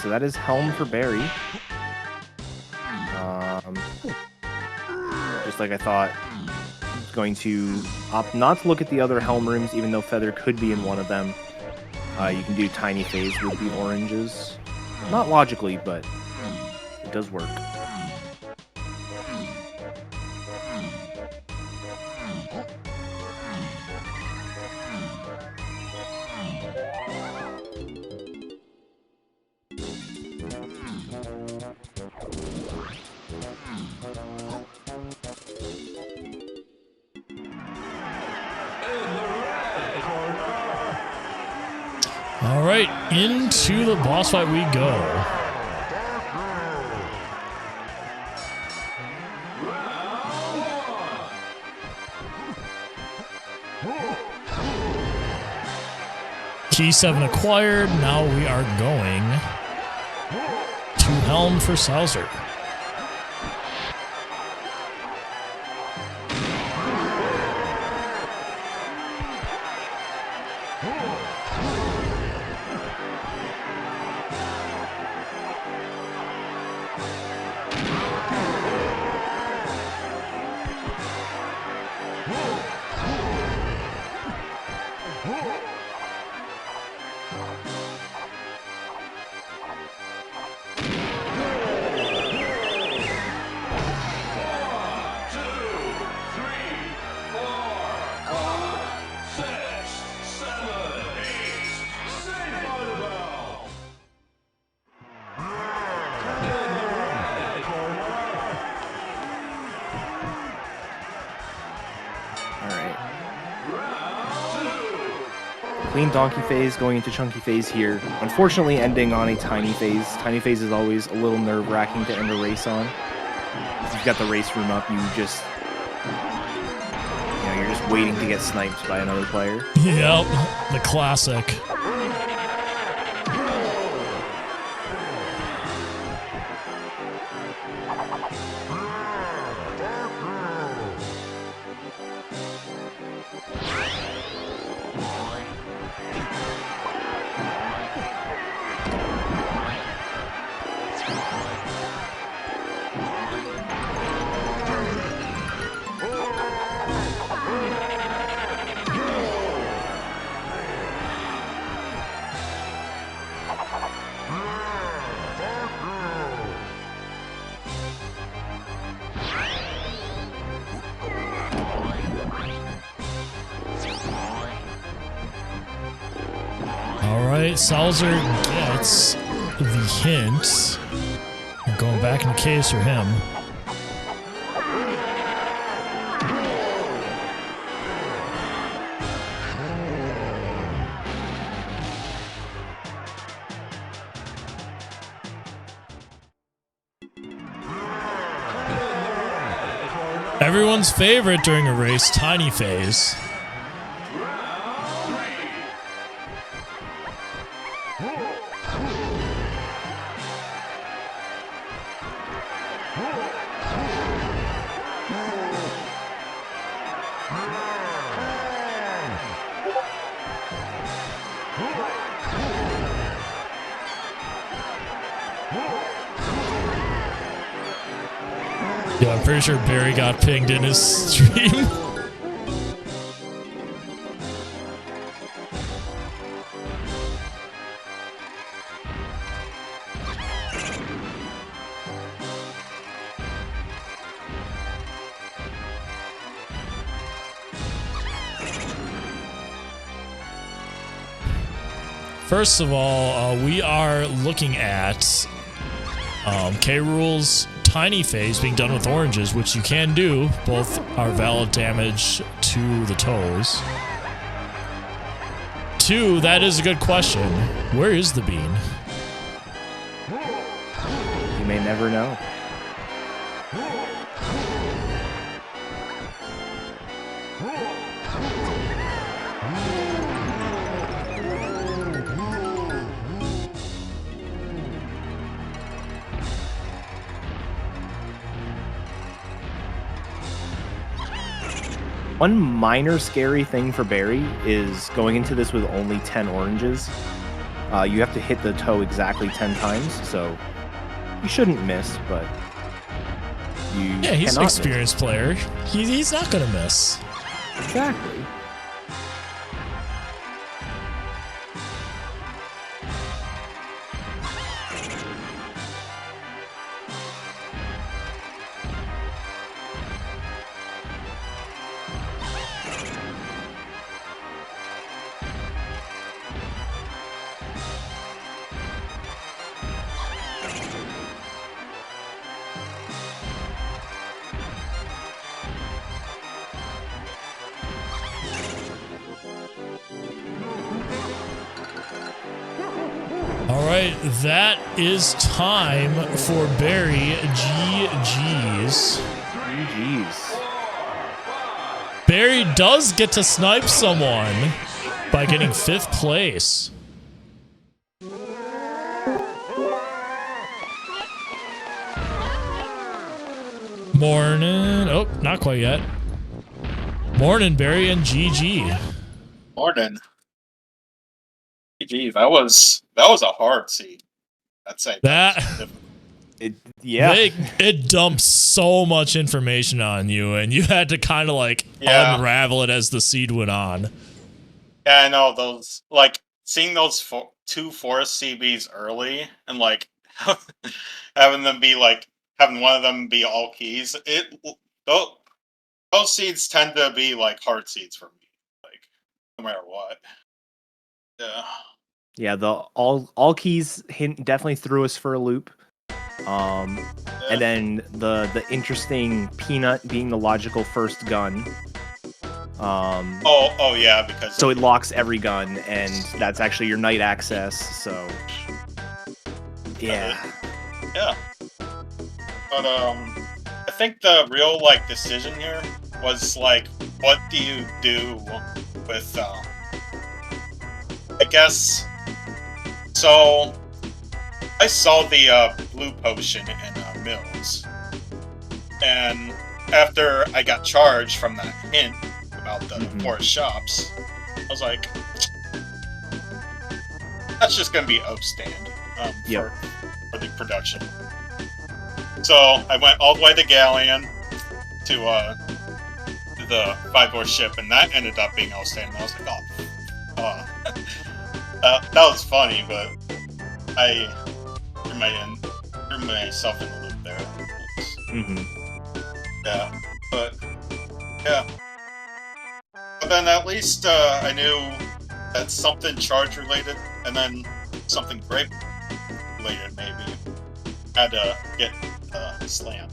Speaker 2: So that is Helm for Barrie. Just like I thought, going to opt not to look at the other Helm rooms, even though Feather could be in one of them. You can do Tiny Phase with the oranges. Not logically, but it does work.
Speaker 1: All right, into the boss fight we go. Key 7 acquired. Now we are going to Helm for Sowser. Clean Donkey Phase going into Chunky Phase here. Unfortunately ending on a Tiny Phase. Tiny Phase is always a little nerve-wracking to end a race on. If you've got the race room up, you're just waiting to get sniped by another player. Yep, the classic. Alright, Sowser gets the hint. I'm going back in the case for him. Everyone's favorite during a race, Tiny Phase. Yeah, I'm pretty sure Barry got pinged in his stream. First of all, we are looking at K. Rule's tiny phase being done with oranges, which you can do. Both are valid damage to the toes. 2, that is a good question. Where is the bean?
Speaker 2: You may never know. One minor scary thing for Barry is going into this with only 10 oranges. You have to hit the toe exactly 10 times, so you shouldn't miss, but you
Speaker 1: Yeah, he's an
Speaker 2: cannot
Speaker 1: experienced player. He's not going to miss.
Speaker 2: miss. Exactly.
Speaker 1: All right, that is time for Barry GG's.
Speaker 2: GG's.
Speaker 1: Barry does get to snipe someone by getting 5th place. Mornin. Oh, not quite yet. Mornin, Barry, and GG.
Speaker 4: Mornin. GG, that was a hard seed. I'd say
Speaker 1: That
Speaker 2: Yeah.
Speaker 1: it dumps so much information on you, and you had to kind of like unravel it as the seed went on.
Speaker 4: Yeah, I know those. Like seeing those 2 forest CBs early, and like having one of them be all keys. Those seeds tend to be like hard seeds for me. Like no matter what. Yeah.
Speaker 2: Yeah, the all keys hint definitely threw us for a loop. And then the interesting peanut being the logical first gun.
Speaker 4: Oh yeah, because
Speaker 2: so it locks every gun, and that's actually your night access. So yeah,
Speaker 4: yeah. But I think the real decision here was what do you do with I guess. So I saw the blue potion in Mills, and after I got charged from that hint about the forest shops, I was like, that's just gonna be upstand for the production. So I went all the way to Galleon to the 5-door ship, and that ended up being outstanding. I was like, oh, that was funny, but I threw myself in the loop there. Yeah, but yeah. But then at least I knew that something charge related, and then something grape related maybe had to get slam.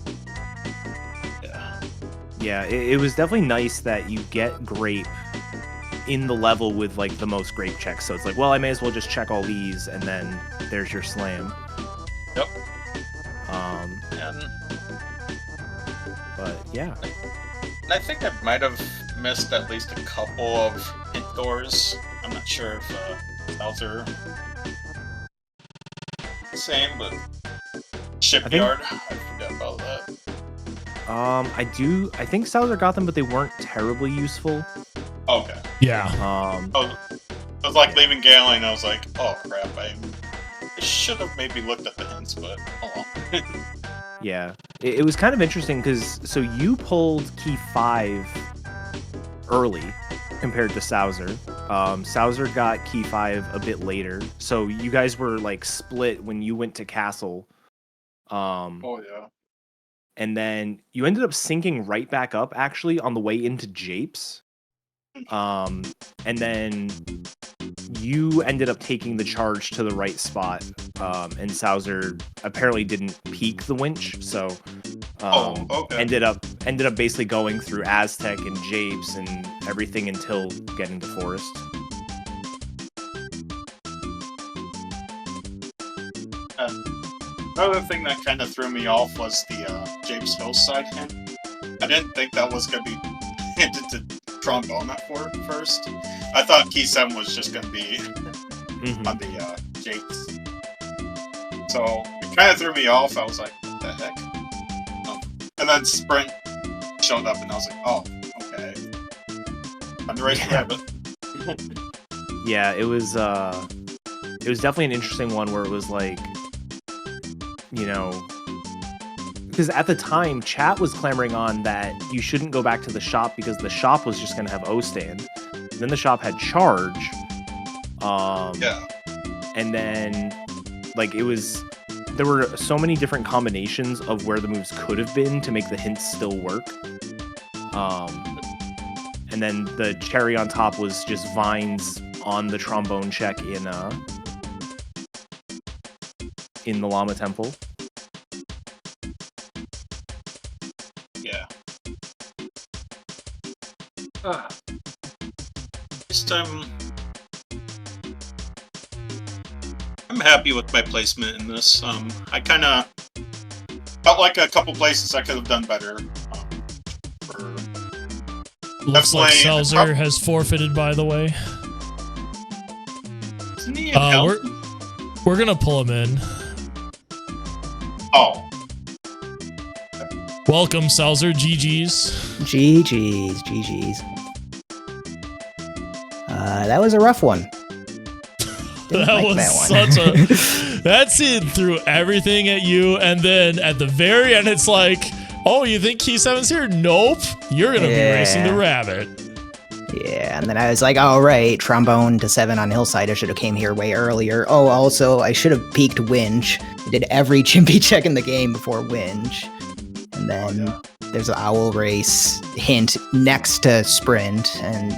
Speaker 4: Yeah.
Speaker 2: Yeah, it was definitely nice that you get grape in the level with the most grape checks. So it's like, well, I may as well just check all these, and then there's your slam.
Speaker 4: Yep.
Speaker 2: But yeah.
Speaker 4: And I think I might have missed at least a couple of hint doors. I'm not sure if Sowser the same, but shipyard. I forgot about that.
Speaker 2: I think Sowser got them, but they weren't terribly useful.
Speaker 4: Okay.
Speaker 1: Yeah.
Speaker 4: I was like leaving Galleon, I was like, oh crap, I should have maybe looked at the hints, but oh well.
Speaker 2: Yeah, it was kind of interesting because so you pulled key 5 early compared to Sowser. Sowser got key 5 a bit later, so you guys were like split when you went to Castle.
Speaker 4: Oh yeah.
Speaker 2: And then you ended up syncing right back up actually on the way into Japes. And then you ended up taking the charge to the right spot. And Sowser apparently didn't peek the winch, so
Speaker 4: Okay.
Speaker 2: ended up basically going through Aztec and Japes and everything until getting to Forest.
Speaker 4: Another thing that kind of threw me off was the Japes hillside hint. I didn't think that was going to be hinted to trombone at first. I thought key 7 was just going to be on the Japes. So it kind of threw me off. I was like, what the heck? And then Sprint showed up and I was like, oh, okay. I'm the race rabbit.
Speaker 2: Yeah, it was definitely an interesting one where it was like, you know, because at the time chat was clamoring on that you shouldn't go back to the shop because the shop was just going to have O stand. Then the shop had charge.
Speaker 4: Yeah.
Speaker 2: And then like there were so many different combinations of where the moves could have been to make the hints still work. And then the cherry on top was just vines on the trombone check in the Llama Temple.
Speaker 4: Yeah. This time, I'm happy with my placement in this. I kind of felt like a couple places I could have done better.
Speaker 1: Looks like Sowser has forfeited, by the way.
Speaker 4: Isn't he in hell?
Speaker 1: We're gonna pull him in.
Speaker 4: Oh.
Speaker 1: Welcome, Sowser. GG's.
Speaker 5: GG's. That was a rough one.
Speaker 1: That was such a... That scene threw everything at you, and then at the very end, it's like, oh, you think Key 7's here? Nope. You're gonna be racing the rabbit.
Speaker 5: Yeah, and then I was like, all right, trombone to 7 on Hillside. I should have came here way earlier. Oh, also, I should have peaked Winch. I did every chimpy check in the game before Winch. And then there's an owl race hint next to sprint, and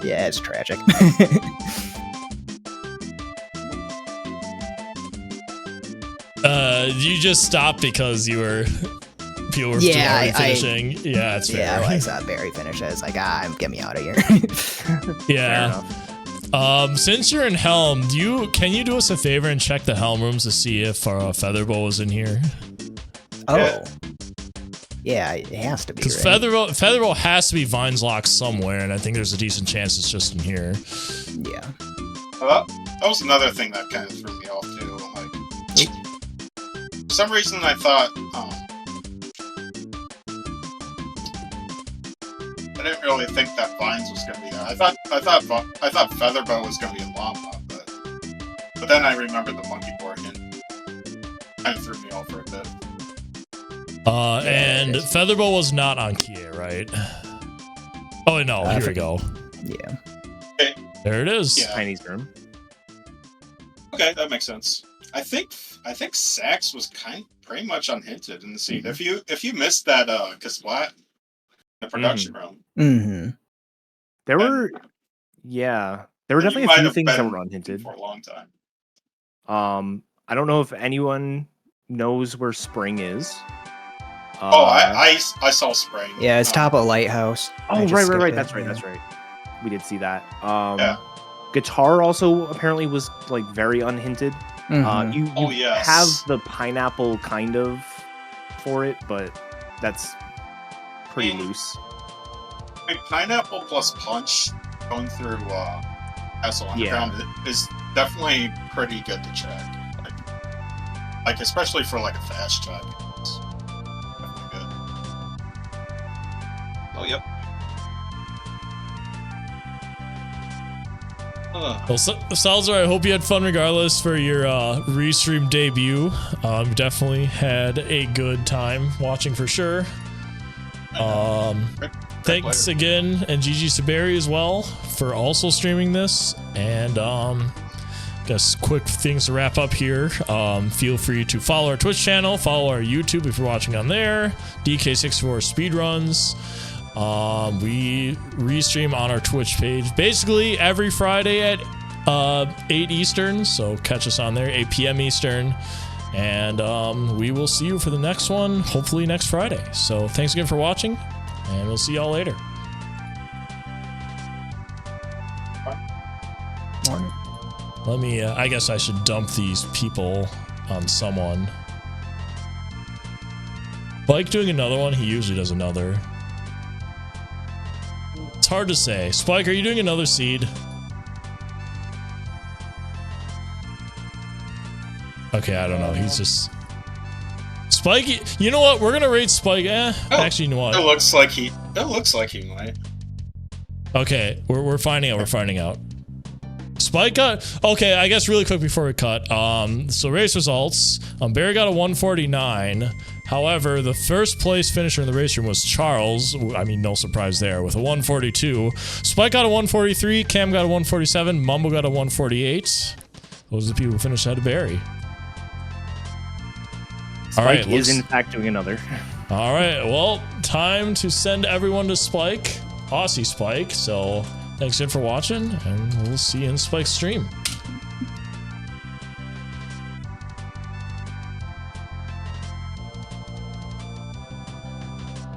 Speaker 5: it's tragic.
Speaker 1: You just stopped because you were finishing. Yeah, that's fair.
Speaker 5: Yeah, I saw Barry finish. I was like, get me out of here.
Speaker 1: Yeah. Since you're in Helm, can you do us a favor and check the Helm rooms to see if Featherbow was in here?
Speaker 5: Oh. Yeah, it has to be.
Speaker 1: Because
Speaker 5: right?
Speaker 1: Featherbow has to be Vines locked somewhere, and I think there's a decent chance it's just in here.
Speaker 5: Yeah.
Speaker 4: Well, that was another thing that kind of threw me off too. Like, for some reason, I thought, I didn't really think that Vines was going to be there. I thought Featherbow was going to be a Llama, but then I remembered the Monkeyport and kind of threw me off for a bit.
Speaker 1: And Featherbow was not on Kia, right? Oh no, here we go.
Speaker 5: Yeah.
Speaker 4: Okay.
Speaker 1: There it is.
Speaker 4: Yeah.
Speaker 2: Tiny's room.
Speaker 4: Okay, that makes sense. I think Sax was pretty much unhinted in the scene.
Speaker 5: Mm-hmm.
Speaker 4: If you missed that Kasplat in the production room.
Speaker 5: Mm-hmm.
Speaker 2: There were definitely a few things that were unhinted
Speaker 4: for a long time.
Speaker 2: I don't know if anyone knows where Spring is.
Speaker 4: I saw Spring.
Speaker 5: Yeah, it's top of Lighthouse.
Speaker 2: Oh, right. That's right. We did see that. Guitar also apparently was like very unhinted.
Speaker 5: Mm-hmm.
Speaker 2: You have the pineapple kind of for it, but that's pretty loose.
Speaker 4: I mean, pineapple plus punch going through Castle Underground is definitely pretty good to check. Like especially for like a fast check. It's definitely good. Oh, yep.
Speaker 1: Well, Sowser, I hope you had fun regardless for your restream debut. Definitely had a good time watching for sure. Thanks again, and GG to Barrie as well for also streaming this. And guess quick things to wrap up here. Feel free to follow our Twitch channel, follow our YouTube if you're watching on there. DK64 Speedruns. We restream on our Twitch page basically every Friday at 8 Eastern, so catch us on there, 8 p.m. Eastern, and we will see you for the next one, hopefully next Friday. So thanks again for watching, and we'll see y'all later.
Speaker 5: Morning.
Speaker 1: Let me, I guess I should dump these people on someone. Spike doing another one? He usually does another. It's hard to say. Spike, are you doing another seed? Okay, I don't know. He's just... Spike, you know what? We're gonna rate Spike. Actually, you know what?
Speaker 4: It looks like he might.
Speaker 1: Okay, we're finding out. We're finding out. Spike got... Okay, I guess really quick before we cut. So race results. Barrie got a 149. However, the first place finisher in the race room was Charles. I mean, no surprise there, with a 142. Spike got a 143. Cam got a 147. Mumbo got a 148. Those are the people who finished ahead of Barrie.
Speaker 2: Spike is in fact doing another.
Speaker 1: All right, well, time to send everyone to Spike. Aussie Spike. So thanks again for watching, and we'll see you in Spike's stream.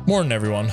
Speaker 1: Morning, everyone.